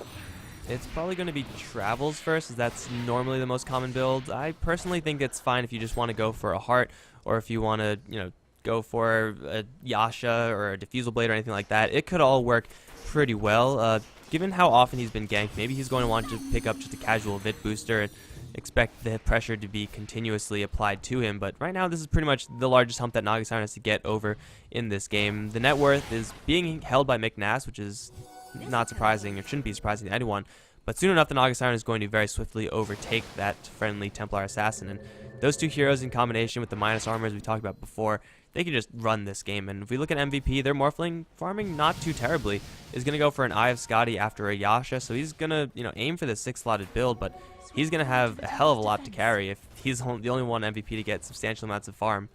It's probably going to be Travels first, as that's normally the most common build. I personally think it's fine if you just want to go for a Heart, or if you want to, go for a Yasha or a Diffusal Blade or anything like that. It could all work pretty well. given how often he's been ganked, maybe he's going to want to pick up just a casual Vit booster and expect the pressure to be continuously applied to him. But right now, this is pretty much the largest hump that Nagasiren has to get over in this game. The net worth is being held by McNass, which is not surprising. It shouldn't be surprising to anyone. But soon enough, the Nagasiren is going to very swiftly overtake that friendly Templar Assassin. And those two heroes in combination with the minus armors we talked about before, they can just run this game. And if we look at MVP, their Morphling farming not too terribly. Is going to go for an Eye of Scotty after a Yasha, so he's going to aim for the 6-slotted build, but he's going to have a hell of a lot to carry if he's the only one MVP to get substantial amounts of farm.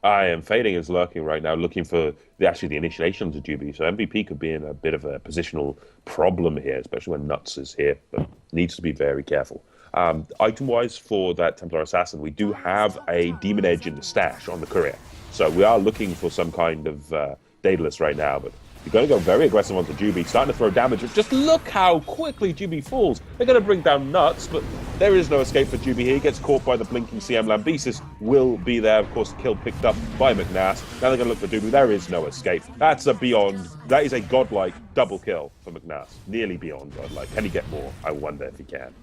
Fading is lurking right now, looking for the initiation to Juby. So MVP could be in a bit of a positional problem here, especially when Nuts is here, but needs to be very careful. Item-wise for that Templar Assassin, we do have a Demon Edge in the stash on the Courier. So we are looking for some kind of Daedalus right now, but you're going to go very aggressive onto Juby, starting to throw damage. Just look how quickly Juby falls. They're going to bring down Nuts, but there is no escape for Juby here. He gets caught by the blinking CM. Lambesis will be there. Of course, the kill picked up by McNass. Now they're going to look for Juby. There is no escape. That is a godlike double kill for McNass. Nearly beyond godlike. Can he get more? I wonder if he can.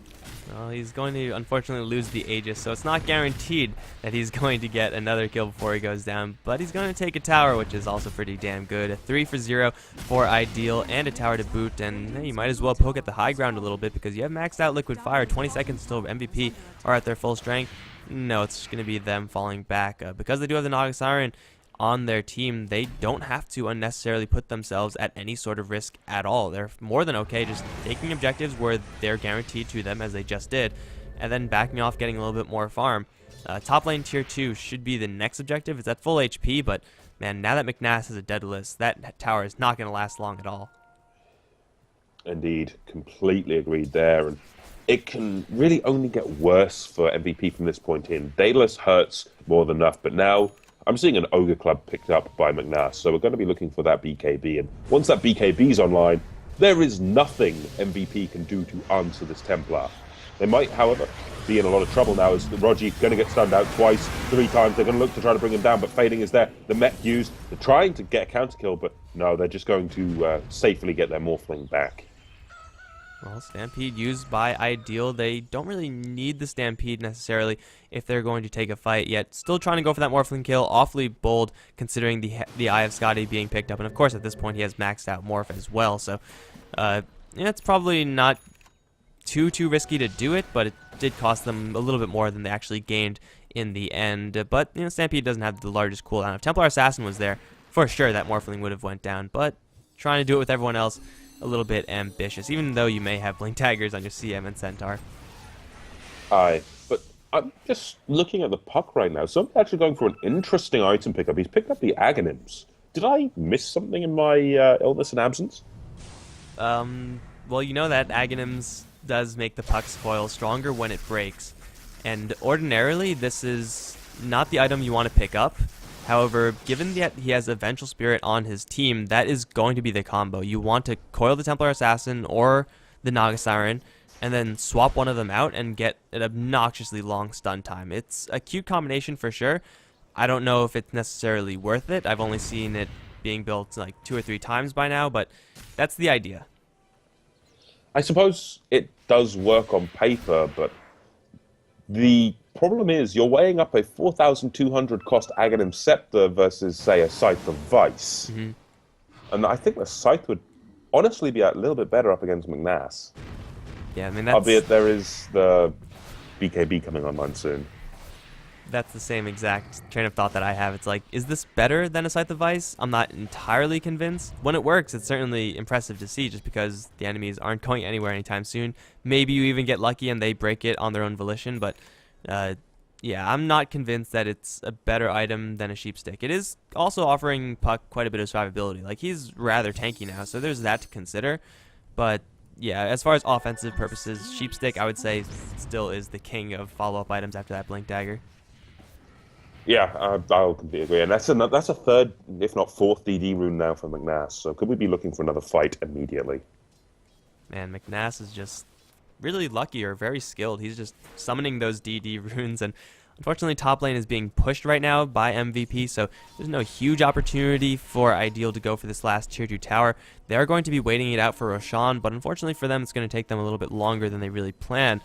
Well, he's going to unfortunately lose the Aegis, so it's not guaranteed that he's going to get another kill before he goes down, but he's going to take a tower, which is also pretty damn good. A 3 for 0 for iDeal and a tower to boot, and hey, you might as well poke at the high ground a little bit because you have maxed out Liquid Fire, 20 seconds until MVP are at their full strength. No, it's going to be them falling back. Because they do have the Nagasiren on their team, they don't have to unnecessarily put themselves at any sort of risk at all. They're more than okay just taking objectives where they're guaranteed to them, as they just did, and then backing off, getting a little bit more farm. Top lane tier 2 should be the next objective. It's at full HP, but man, now that McNass has a Daedalus, that tower is not going to last long at all. Indeed, completely agreed there, and it can really only get worse for MVP from this point in. Daedalus hurts more than enough, but now I'm seeing an Ogre Club picked up by McNass, so we're going to be looking for that BKB. And once that BKB's online, there is nothing MVP can do to answer this Templar. They might, however, be in a lot of trouble now as Rogi going to get stunned out twice, 3 times. They're going to look to try to bring him down, but Fading is there. The mech used. They're trying to get a counter kill, but no, they're just going to safely get their Morphling back. Well, Stampede used by iDeal. They don't really need the Stampede necessarily if they're going to take a fight, yet still trying to go for that Morphling kill. Awfully bold considering the Eye of Scotty being picked up, and of course at this point he has maxed out Morph as well, so it's probably not too risky to do it, but it did cost them a little bit more than they actually gained in the end. But Stampede doesn't have the largest cooldown. If Templar Assassin was there, for sure that Morphling would have went down, but trying to do it with everyone else, a little bit ambitious, even though you may have Blink Daggers on your CM and Centaur. Aye, but I'm just looking at the puck right now. So I'm actually going for an interesting item pickup. He's picked up the Aghanims. Did I miss something in my illness and absence? Well, you know that Aghanims does make the puck's coil stronger when it breaks, and ordinarily this is not the item you want to pick up. However, given that he has a Vengeful Spirit on his team, that is going to be the combo. You want to coil the Templar Assassin or the Nagasiren, and then swap one of them out and get an obnoxiously long stun time. It's a cute combination for sure. I don't know if it's necessarily worth it. I've only seen it being built like 2 or 3 times by now, but that's the idea. I suppose it does work on paper, but the problem is you're weighing up a 4,200 cost Aghanim Scepter versus, say, a Scythe of Vice. Mm-hmm. And I think the Scythe would honestly be a little bit better up against McNass. Yeah, I mean, that's... Albeit there is the BKB coming online soon. That's the same exact train of thought that I have. It's like, is this better than a Scythe of Vice? I'm not entirely convinced. When it works, it's certainly impressive to see just because the enemies aren't going anywhere anytime soon. Maybe you even get lucky and they break it on their own volition, but yeah, I'm not convinced that it's a better item than a Sheepstick. It is also offering Puck quite a bit of survivability. Like, he's rather tanky now, so there's that to consider. But yeah, as far as offensive purposes, Sheepstick, I would say, still is the king of follow-up items after that Blink Dagger. Yeah, I'll completely agree. And that's a third, if not fourth, DD rune now for McNass. So could we be looking for another fight immediately? Man, McNass is just really lucky or very skilled. He's just summoning those DD runes, and Unfortunately, top lane is being pushed right now by MVP, so there's no huge opportunity for iDeal to go for this last tier 2 tower. They are going to be waiting it out for Roshan, but unfortunately for them, it's going to take them a little bit longer than they really plan.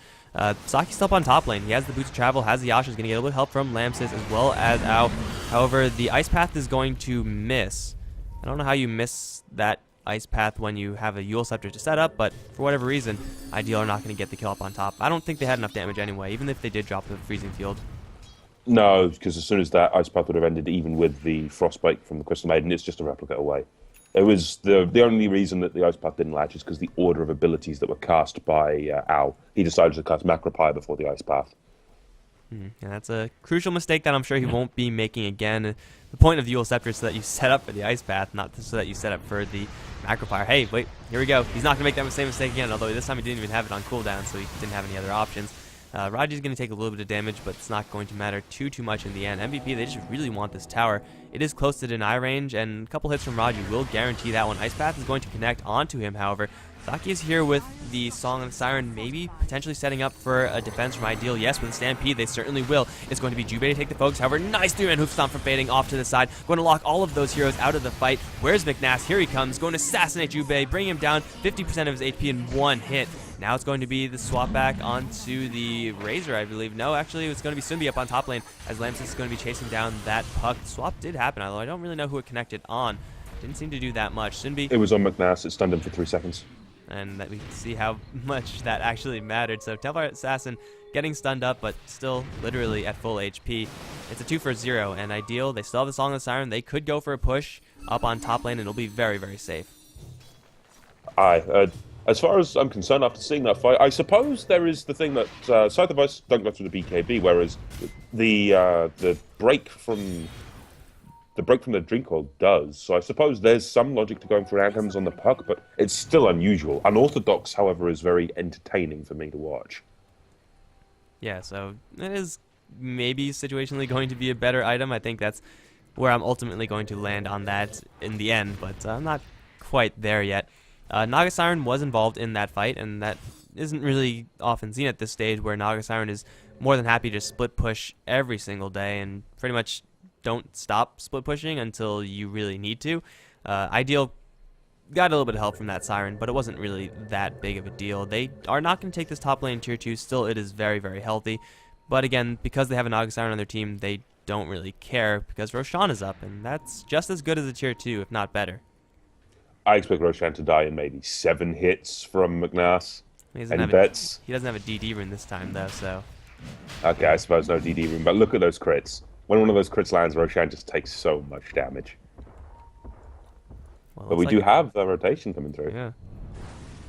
Saki's still up on top lane. He has the boots of travel, has the Yasha, is going to get a little bit of help from Lamsis as well as Ao. However, the Ice Path is going to miss. I don't know how you miss that Ice Path when you have a Yule Scepter to set up, but for whatever reason, iDeal are not going to get the kill up on top. I don't think they had enough damage anyway, even if they did drop the Freezing Field. No, because as soon as that Ice Path would have ended, even with the Frostbite from the Crystal Maiden, it's just a replica away. It was the only reason that the Ice Path didn't latch is because the order of abilities that were cast by Ao. He decided to cast Macropire before the Ice Path. And that's a crucial mistake that I'm sure he won't be making again. The point of the Yule Scepter is so that you set up for the Ice Path, not so that you set up for the Macropire. Hey, wait, here we go. He's not going to make that same mistake again, although this time he didn't even have it on cooldown, so he didn't have any other options. Raji's going to take a little bit of damage, but it's not going to matter too much in the end. MVP, they just really want this tower. It is close to deny range, and a couple hits from Raji will guarantee that one. Ice Path is going to connect onto him, however. Saki is here with the Song of the Siren, maybe potentially setting up for a defense from iDeal. Yes, with a Stampede, they certainly will. It's going to be Jubei to take the focus. However, nice 3-man hoof stomp from Fading off to the side. Going to lock all of those heroes out of the fight. Where's McNass? Here he comes. Going to assassinate Jubei, bring him down 50% of his HP in one hit. Now it's going to be the swap back onto the Razor, I believe. No, actually, it's going to be Sunbi up on top lane as Lamsis is going to be chasing down that puck. Swap did happen, although I don't really know who it connected on. Didn't seem to do that much. Sunbi. It was on McNass. It stunned him for 3 seconds. And that we can see how much that actually mattered. So Templar Assassin getting stunned up, but still literally at full HP. It's a 2 for 0, and iDeal, they still have the Song of the Siren. They could go for a push up on top lane, and it'll be very, very safe. As far as I'm concerned, after seeing that fight, I suppose there is the thing that Scythe of Ice don't go through the BKB, whereas the break from the drink hole does. So I suppose there's some logic to going for outcomes on the puck, but it's still unusual. Unorthodox, however, is very entertaining for me to watch. Yeah, so it is maybe situationally going to be a better item. I think that's where I'm ultimately going to land on that in the end, but I'm not quite there yet. Naga Siren was involved in that fight, and that isn't really often seen at this stage, where Naga Siren is more than happy to split push every single day and pretty much don't stop split pushing until you really need to. iDeal got a little bit of help from that Siren, but it wasn't really that big of a deal. They are not going to take this top lane tier 2. Still, it is very, very healthy. But again, because they have a Naga Siren on their team, they don't really care because Roshan is up, and that's just as good as a tier 2, if not better. I expect Roshan to die in maybe 7 hits from McNass. Any bets? He doesn't have a DD rune this time, though, so... Okay, I suppose no DD rune, but look at those crits. When one of those crits lands, Roshan just takes so much damage. Well, but we do have the rotation coming through. Yeah.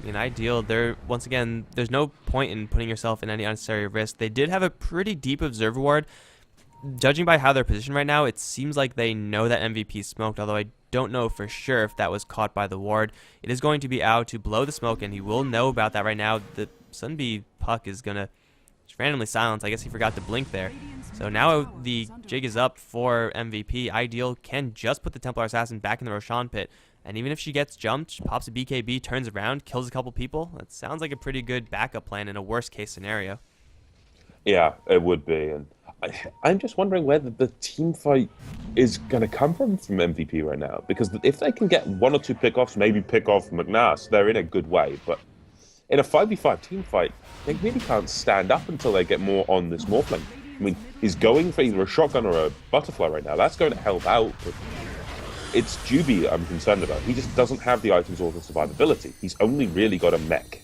I mean, iDeal, once again, there's no point in putting yourself in any unnecessary risk. They did have a pretty deep Observer Ward. Judging by how they're positioned right now, it seems like they know that MVP smoked, although I don't know for sure if that was caught by the ward. It is going to be Ao to blow the smoke, and he will know about that right now. The Sunbi puck is going to randomly silence. I guess he forgot to blink there. So now the jig is up for MVP. iDeal can just put the Templar Assassin back in the Roshan pit. And even if she gets jumped, she pops a BKB, turns around, kills a couple people. That sounds like a pretty good backup plan in a worst case scenario. Yeah, it would be. And I'm just wondering where the team fight is going to come from MVP right now. Because if they can get 1 or 2 pickoffs, maybe pick off McNass, they're in a good way. But in a 5v5 team fight, they really can't stand up until they get more on this Morphling. I mean, he's going for either a shotgun or a butterfly right now. That's going to help out. But it's Juby I'm concerned about. He just doesn't have the items or the survivability. He's only really got a mech.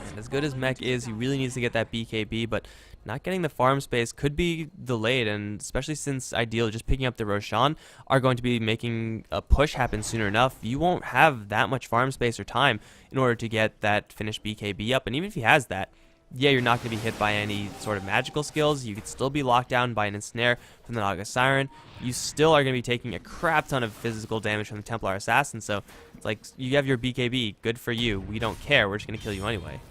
And as good as mech is, he really needs to get that BKB, but not getting the farm space could be delayed, and especially since iDeal just picking up the Roshan are going to be making a push happen sooner enough, you won't have that much farm space or time in order to get that finished BKB up. And even if he has that, yeah, you're not going to be hit by any sort of magical skills. You could still be locked down by an ensnare from the Naga Siren. You still are going to be taking a crap ton of physical damage from the Templar Assassin. So it's like, you have your BKB, good for you. We don't care. We're just going to kill you anyway.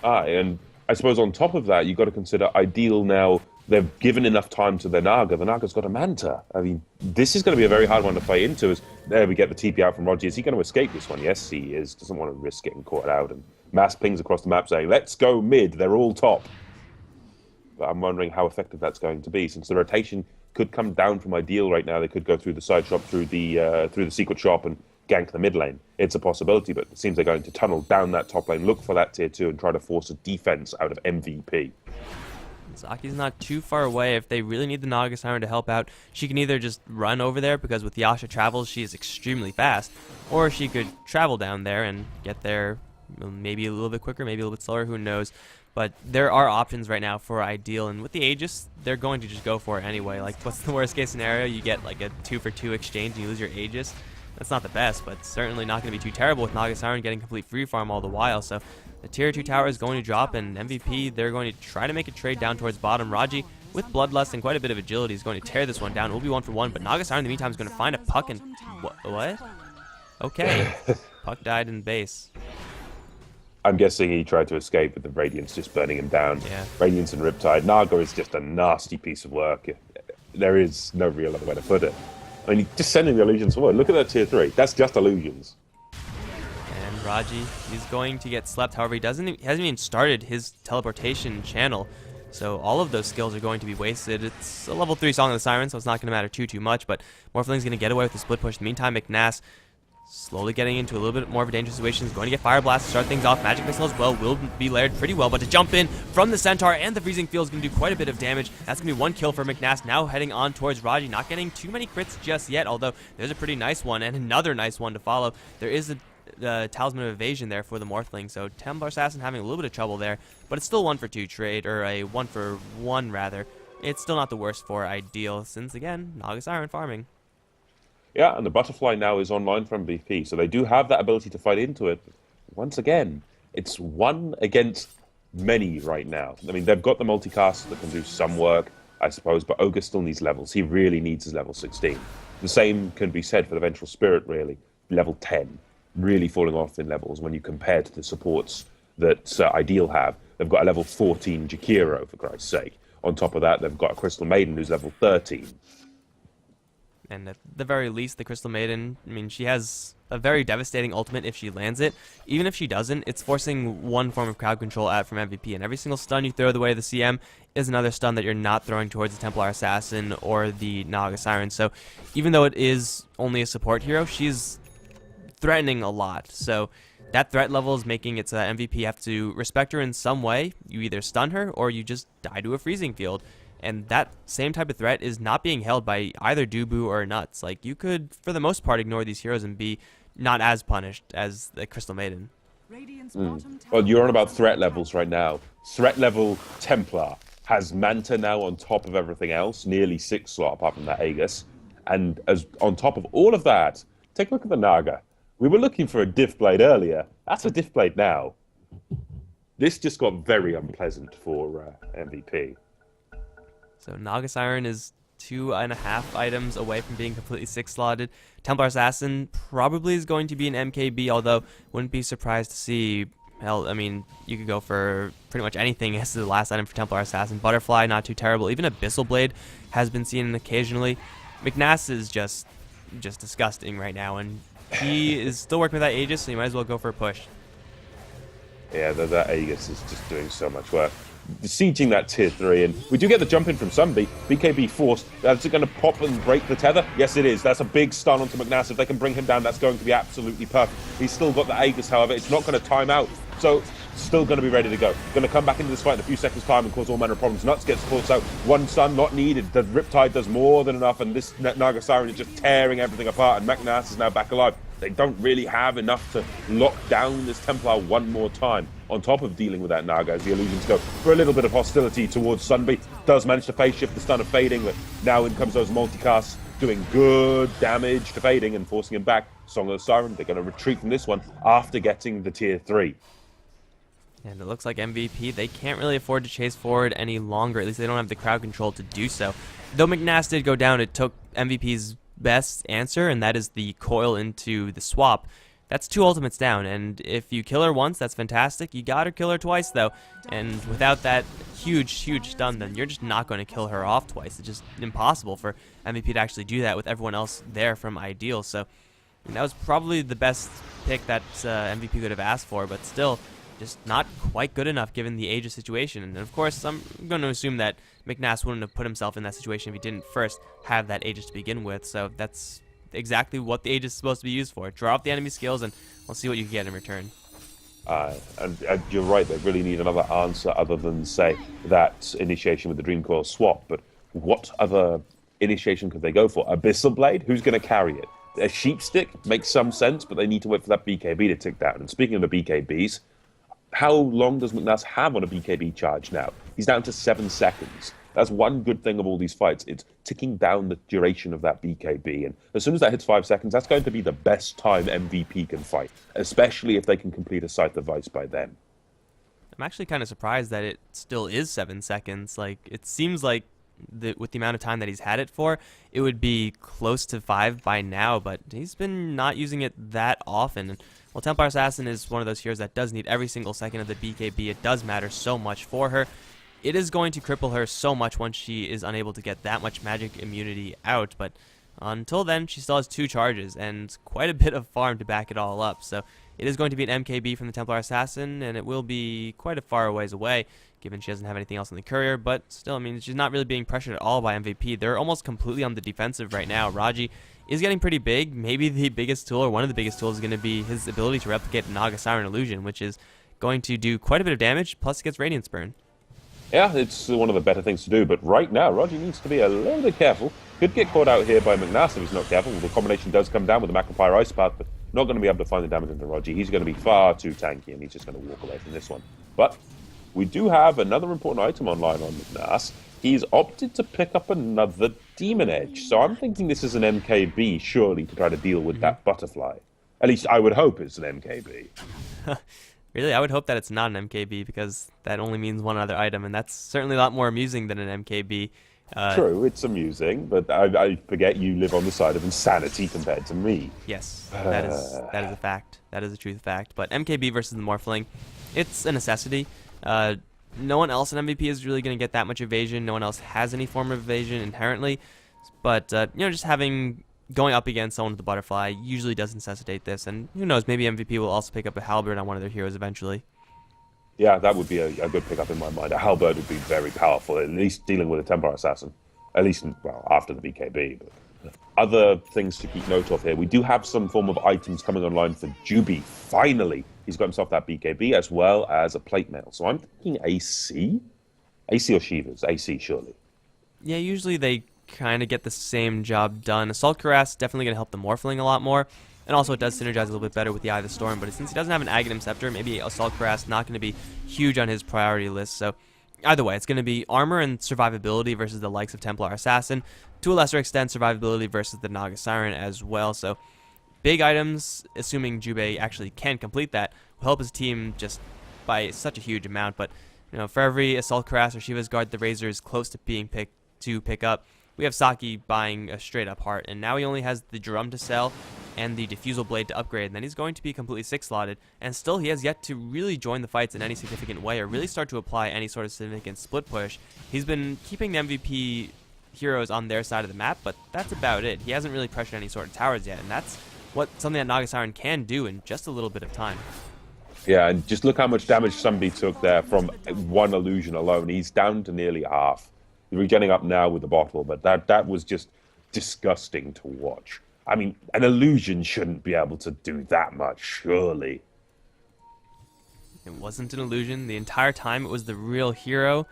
And I suppose on top of that, you've got to consider iDeal now. They've given enough time to the Naga. The Naga's got a Manta. I mean, this is going to be a very hard one to fight into. As there we get the TP out from Roger. Is he going to escape this one? Yes, he is. Doesn't want to risk getting caught out. And mass pings across the map saying, let's go mid. They're all top. I'm wondering how effective that's going to be, since the rotation could come down from iDeal right now. They could go through the side shop, through the secret shop, and gank the mid lane. It's a possibility, but it seems they're going to tunnel down that top lane, look for that tier 2, and try to force a defense out of MVP. Zaki's not too far away. If they really need the Naga Siren to help out, she can either just run over there, because with Yasha travels, she is extremely fast, or she could travel down there and get there maybe a little bit quicker, maybe a little bit slower, who knows. But there are options right now for iDeal, and with the Aegis, they're going to just go for it anyway. Like, what's the worst case scenario? You get like a 2-for-2 exchange and you lose your Aegis. That's not the best, but certainly not going to be too terrible with Naga Siren getting complete free farm all the while. So the tier 2 tower is going to drop, and MVP, they're going to try to make a trade down towards bottom. Raji, with Bloodlust and quite a bit of agility, is going to tear this one down. It will be 1-for-1, but Naga Siren in the meantime is going to find a Puck and... What? Okay. Puck died in base. I'm guessing he tried to escape with the Radiance just burning him down. Yeah. Radiance and Riptide. Naga is just a nasty piece of work. There is no real other way to put it. I mean, just sending the illusions forward. Look at that tier 3. That's just illusions. And Raji, he's going to get slept. However, he hasn't even started his teleportation channel. So all of those skills are going to be wasted. It's a level 3 Song of the Siren, so it's not going to matter too much. But Morphling's going to get away with the split push. In the meantime, McNass slowly getting into a little bit more of a dangerous situation. He's going to get Fire Blast to start things off. Magic Missile as well will be layered pretty well, but to jump in from the Centaur and the Freezing Field is going to do quite a bit of damage. That's going to be 1 kill for McNass. Now heading on towards Raji, not getting too many crits just yet, although there's a pretty nice one and another nice one to follow. There is a Talisman of Evasion there for the Morphling, so Templar Assassin having a little bit of trouble there, but it's still 1-for-2 trade, or a 1-for-1 rather. It's still not the worst for iDeal, since again, Naga Siren farming. Yeah, and the Butterfly now is online from MVP, so they do have that ability to fight into it. But once again, it's one against many right now. I mean, they've got the multicast that can do some work, I suppose, but Ogre still needs levels. He really needs his level 16. The same can be said for the Vengeful Spirit, really. Level 10, really falling off in levels when you compare to the supports that iDeal have. They've got a level 14 Jakiro, for Christ's sake. On top of that, they've got a Crystal Maiden who's level 13. And at the very least, the Crystal Maiden, I mean, she has a very devastating ultimate if she lands it. Even if she doesn't, it's forcing one form of crowd control out from MVP. And every single stun you throw the way of the CM is another stun that you're not throwing towards the Templar Assassin or the Naga Siren. So even though it is only a support hero, she's threatening a lot. So that threat level is making its MVP have to respect her in some way. You either stun her or you just die to a Freezing Field. And that same type of threat is not being held by either Dubu or Nuts. Like, you could, for the most part, ignore these heroes and be not as punished as the Crystal Maiden. Well, you're on about threat levels right now. Threat level Templar has Manta now on top of everything else, nearly 6 slot apart from that Aegis. And as on top of all of that, take a look at the Naga. We were looking for a Diff Blade earlier. That's a Diff Blade now. This just got very unpleasant for MVP. So Naga Siren is 2.5 items away from being completely 6-slotted. Templar Assassin probably is going to be an MKB, although wouldn't be surprised to see, hell, I mean, you could go for pretty much anything as the last item for Templar Assassin. Butterfly, not too terrible. Even Abyssal Blade has been seen occasionally. McNass is just disgusting right now, and he is still working with that Aegis, so you might as well go for a push. Yeah, that Aegis is just doing so much work. Besieging that tier 3, and we do get the jump in from Sunby. BKB forced. Is it going to pop and break the tether? Yes, it is. That's a big stun onto McNass. If they can bring him down, that's going to be absolutely perfect. He's still got the Aegis, however. It's not going to time out, so still going to be ready to go. Going to come back into this fight in a few seconds' time and cause all manner of problems. Nuts gets forced out. One stun not needed. The Riptide does more than enough, and this Naga Siren is just tearing everything apart, and McNass is now back alive. They don't really have enough to lock down this Templar one more time. On top of dealing with that Naga, as the illusions go for a little bit of hostility towards Sunby. Does manage to phase shift the stun of Fading, but now in comes those multicasts, doing good damage to Fading and forcing him back. Song of the Siren, they're going to retreat from this one after getting the tier 3. And it looks like MVP, they can't really afford to chase forward any longer. At least they don't have the crowd control to do so. Though McNass did go down, it took MVP's best answer, and that is the coil into the swap. That's 2 ultimates down, and if you kill her once, that's fantastic. You gotta kill her twice, though, and without that huge stun, then you're just not going to kill her off twice. It's just impossible for MVP to actually do that with everyone else there from iDeal. So that was probably the best pick that MVP could have asked for, but still, just not quite good enough given the Aegis situation. And of course, I'm going to assume that McNass wouldn't have put himself in that situation if he didn't first have that Aegis to begin with. So that's exactly what the Aegis is supposed to be used for. Draw up the enemy skills, and we'll see what you can get in return. And you're right, they really need another answer other than, say, that initiation with the Dream Coil swap. But what other initiation could they go for? Abyssal Blade? Who's going to carry it? A Sheep Stick makes some sense, but they need to wait for that BKB to tick down. And speaking of the BKBs, how long does McNass have on a BKB charge now? He's down to 7 seconds. That's one good thing of all these fights. It's ticking down the duration of that BKB. And as soon as that hits 5 seconds, that's going to be the best time MVP can fight, especially if they can complete a Scythe of Vice by then. I'm actually kind of surprised that it still is 7 seconds. Like, it seems like with the amount of time that he's had it for, it would be close to 5 by now, but he's been not using it that often. Well, Templar Assassin is one of those heroes that does need every single second of the BKB. It does matter so much for her. It is going to cripple her so much once she is unable to get that much magic immunity out, but until then, she still has 2 charges and quite a bit of farm to back it all up. So it is going to be an MKB from the Templar Assassin, and it will be quite a far ways away, given she doesn't have anything else in the courier. But still, I mean, she's not really being pressured at all by MVP. They're almost completely on the defensive right now. Raji is getting pretty big. Maybe the biggest tool, or one of the biggest tools, is going to be his ability to replicate Naga Siren Illusion, which is going to do quite a bit of damage, plus it gets Radiance Burn. Yeah, it's one of the better things to do, but right now, Raji needs to be a little bit careful. Could get caught out here by McNass if he's not careful. The combination does come down with the Macropyre Ice Path, but not going to be able to find the damage into Raji. He's going to be far too tanky, and he's just going to walk away from this one. But we do have another important item online on McNass. He's opted to pick up another Demon Edge, so I'm thinking this is an MKB, surely, to try to deal with that butterfly. At least I would hope it's an MKB. Really, I would hope that it's not an MKB, because that only means one other item, and that's certainly a lot more amusing than an MKB. True, it's amusing, but I forget you live on the side of insanity compared to me. Yes, that is a fact. That is a truth fact. But MKB versus the Morphling, it's a necessity. No one else in MVP is really going to get that much evasion. No one else has any form of evasion inherently. But, just going up against someone with the butterfly usually does necessitate this. And who knows, maybe MVP will also pick up a Halberd on one of their heroes eventually. Yeah, that would be a good pickup in my mind. A Halberd would be very powerful, at least dealing with a Templar Assassin. At least, well, after the BKB. But other things to keep note of here. We do have some form of items coming online for Juby. Finally, he's got himself that BKB as well as a plate mail. So I'm thinking AC? AC or Shivas? AC, surely. Yeah, usually they kind of get the same job done. Assault Cuirass definitely going to help the Morphling a lot more. And also it does synergize a little bit better with the Eye of the Storm. But since he doesn't have an Aghanim Scepter, maybe Assault Cuirass not going to be huge on his priority list. So either way, it's going to be armor and survivability versus the likes of Templar Assassin. To a lesser extent, survivability versus the Naga Siren as well. So big items, assuming Jubei actually can complete that, will help his team just by such a huge amount. But for every Assault Cuirass or Shiva's Guard the Razor is close to being pick up, we have Saki buying a straight up heart, and now he only has the drum to sell and the Diffusal Blade to upgrade, and then he's going to be completely 6-slotted, and still he has yet to really join the fights in any significant way or really start to apply any sort of significant split push. He's been keeping the MVP heroes on their side of the map, but that's about it. He hasn't really pressured any sort of towers yet, and that's something that Naga Siren can do in just a little bit of time. Yeah, and just look how much damage somebody took there from one illusion alone. He's down to nearly half. He's regenerating up now with the bottle, but that was just disgusting to watch. I mean, an illusion shouldn't be able to do that much, surely. It wasn't an illusion. The entire time it was the real hero,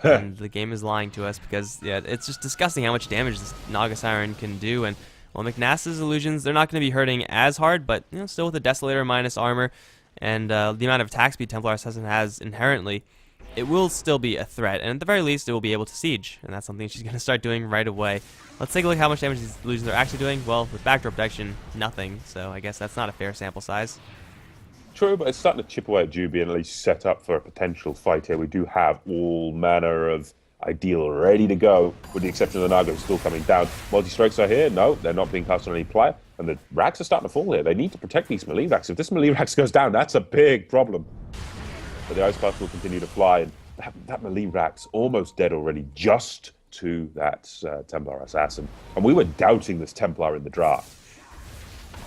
and the game is lying to us because, yeah, it's just disgusting how much damage this Naga Siren can do. And, well, McNass's illusions, they're not going to be hurting as hard, but, still with the Desolator minus armor and the amount of attack speed Templar Assassin has inherently, it will still be a threat, and at the very least, it will be able to siege, and that's something she's going to start doing right away. Let's take a look at how much damage these illusions are actually doing. Well, with backdoor protection, nothing, so I guess that's not a fair sample size. True, but it's starting to chip away at Juby and at least set up for a potential fight here. We do have all manner of iDeal ready to go, with the exception of the Naga, who's still coming down. Multi-strikes are here. No, they're not being cast on any player, and the racks are starting to fall here. They need to protect these melee racks. If this melee racks goes down, that's a big problem. But the Ice Path will continue to fly, and that melee rack's almost dead already, just to that Templar Assassin. And we were doubting this Templar in the draft.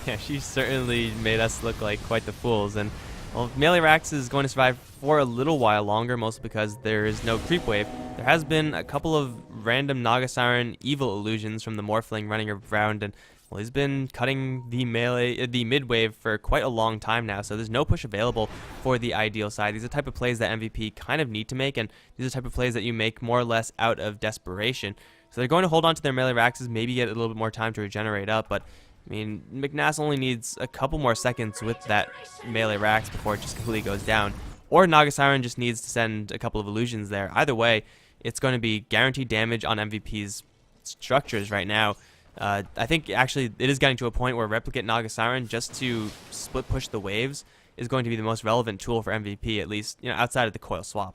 Yeah, she certainly made us look like quite the fools, and Well, Melee Rax is going to survive for a little while longer, mostly because there is no creep wave. There has been a couple of random Naga Siren evil illusions from the Morphling running around, and well, he's been cutting the mid wave for quite a long time now, so there's no push available for the iDeal side. These are the type of plays that MVP kind of need to make, and these are the type of plays that you make more or less out of desperation. So they're going to hold on to their Melee Raxes, maybe get a little bit more time to regenerate up, but I mean, McNass only needs a couple more seconds with that Melee Rax before it just completely goes down. Or Naga Siren just needs to send a couple of illusions there. Either way, it's going to be guaranteed damage on MVP's structures right now. I think actually it is getting to a point where Replicate Naga Siren just to split push the waves is going to be the most relevant tool for MVP, at least outside of the coil swap.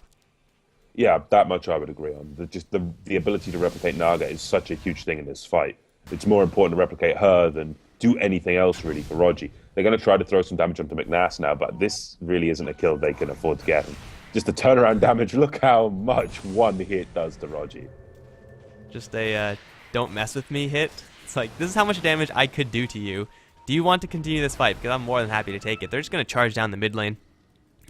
Yeah, that much I would agree on. The ability to replicate Naga is such a huge thing in this fight. It's more important to replicate her than do anything else really for Rogi. They're going to try to throw some damage onto McNass now, but this really isn't a kill they can afford to get. And just the turnaround damage, look how much one hit does to Rogi. Just a don't mess with me hit. It's like, this is how much damage I could do to you. Do you want to continue this fight? Because I'm more than happy to take it. They're just going to charge down the mid lane.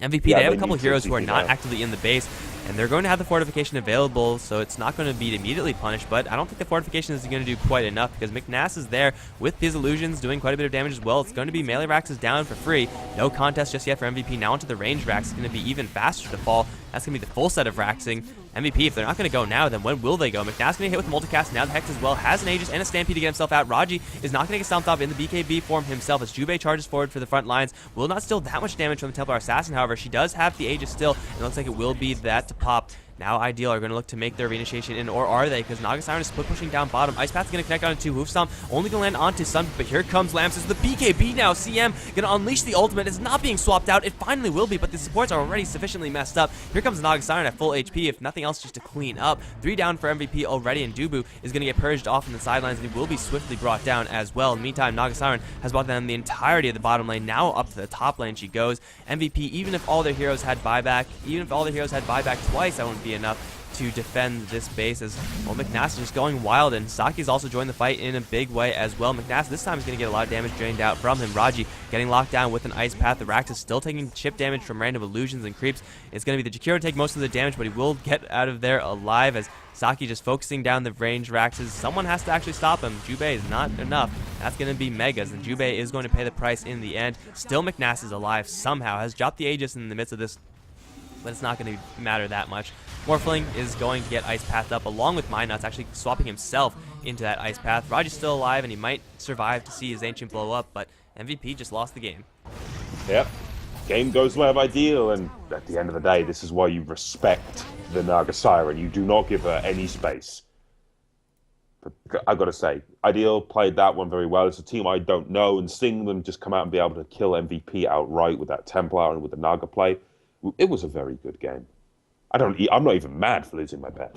MVP, Yeah, they have they a couple need heroes to who are CC not now. actively in the base, and they're going to have the fortification available, so it's not going to be immediately punished, but I don't think the fortification is going to do quite enough, because McNass is there with his illusions doing quite a bit of damage as well. It's going to be Melee Rax is down for free. No contest just yet for MVP. Now onto the range Rax. It's going to be even faster to fall. That's going to be the full set of Raxing. MVP, if they're not going to go now, then when will they go? McNass going to hit with multicast. Now the Hex as well has an Aegis and a Stampede to get himself out. Raji is not going to get stomped off in the BKB form himself as Jubei charges forward for the front lines. Will not steal that much damage from the Templar Assassin, however. She does have the Aegis still, and it looks like it will be that to pop. Now iDeal are going to look to make their reinitiation in, or are they? Because Naga Siren is split pushing down bottom. Ice Path is going to connect onto Hoof Stomp, only going to land onto Sun, but here comes Lamsus. The BKB now, CM going to unleash the ultimate. It's not being swapped out. It finally will be, but the supports are already sufficiently messed up. Here comes Naga Siren at full HP, if nothing else, just to clean up. 3 down for MVP already, and Dubu is going to get purged off in the sidelines, and he will be swiftly brought down as well. In the meantime, Naga Siren has brought down the entirety of the bottom lane. Now up to the top lane she goes. MVP, even if all their heroes had buyback, twice, that wouldn't be enough to defend this base, as well. McNass is just going wild, and Saki's also joined the fight in a big way as well. McNass this time is going to get a lot of damage drained out from him. Raji getting locked down with an Ice Path. The Rax is still taking chip damage from random illusions and creeps. It's going to be the Jakiro to take most of the damage, but he will get out of there alive, as Saki just focusing down the range Raxes. Someone has to actually stop him. Jubei is not enough. That's going to be Megas, and Jubei is going to pay the price in the end. Still McNass is alive somehow, has dropped the Aegis in the midst of this, but it's not going to matter that much. Morphling is going to get Ice Path up along with Minuts, actually swapping himself into that Ice Path. Raji's still alive, and he might survive to see his Ancient blow up, but MVP just lost the game. Yep. Game goes well by iDeal, and at the end of the day, this is why you respect the Naga Siren. You do not give her any space. But I've got to say, iDeal played that one very well. It's a team I don't know, and seeing them just come out and be able to kill MVP outright with that Templar and with the Naga play, it was a very good game. I'm not even mad for losing my bet.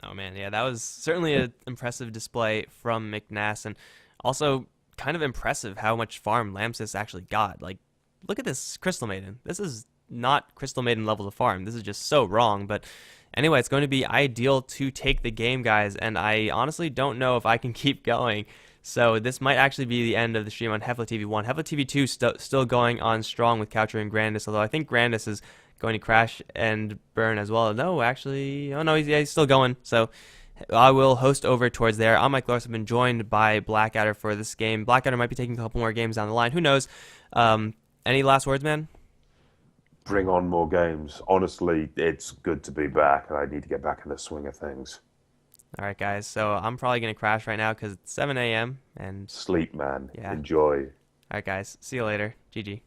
Oh man, yeah, that was certainly an impressive display from McNass, and also kind of impressive how much farm Lamsus actually got. Like, look at this Crystal Maiden. This is not Crystal Maiden levels of farm. This is just so wrong. But anyway, it's going to be iDeal to take the game, guys, and I honestly don't know if I can keep going. So this might actually be the end of the stream on HeflaTV 1. HeflaTV 2 still going on strong with Coucher and Grandis, although I think Grandis is going to crash and burn as well. No, actually, oh no, he's still going. So I will host over towards there. I'm Mike Lawrence. I've been joined by Blackadder for this game. Blackadder might be taking a couple more games down the line. Who knows? Any last words, man? Bring on more games. Honestly, it's good to be back, and I need to get back in the swing of things. All right, guys. So I'm probably going to crash right now because it's 7 a.m. and Sleep, man. Yeah. Enjoy. All right, guys. See you later. GG.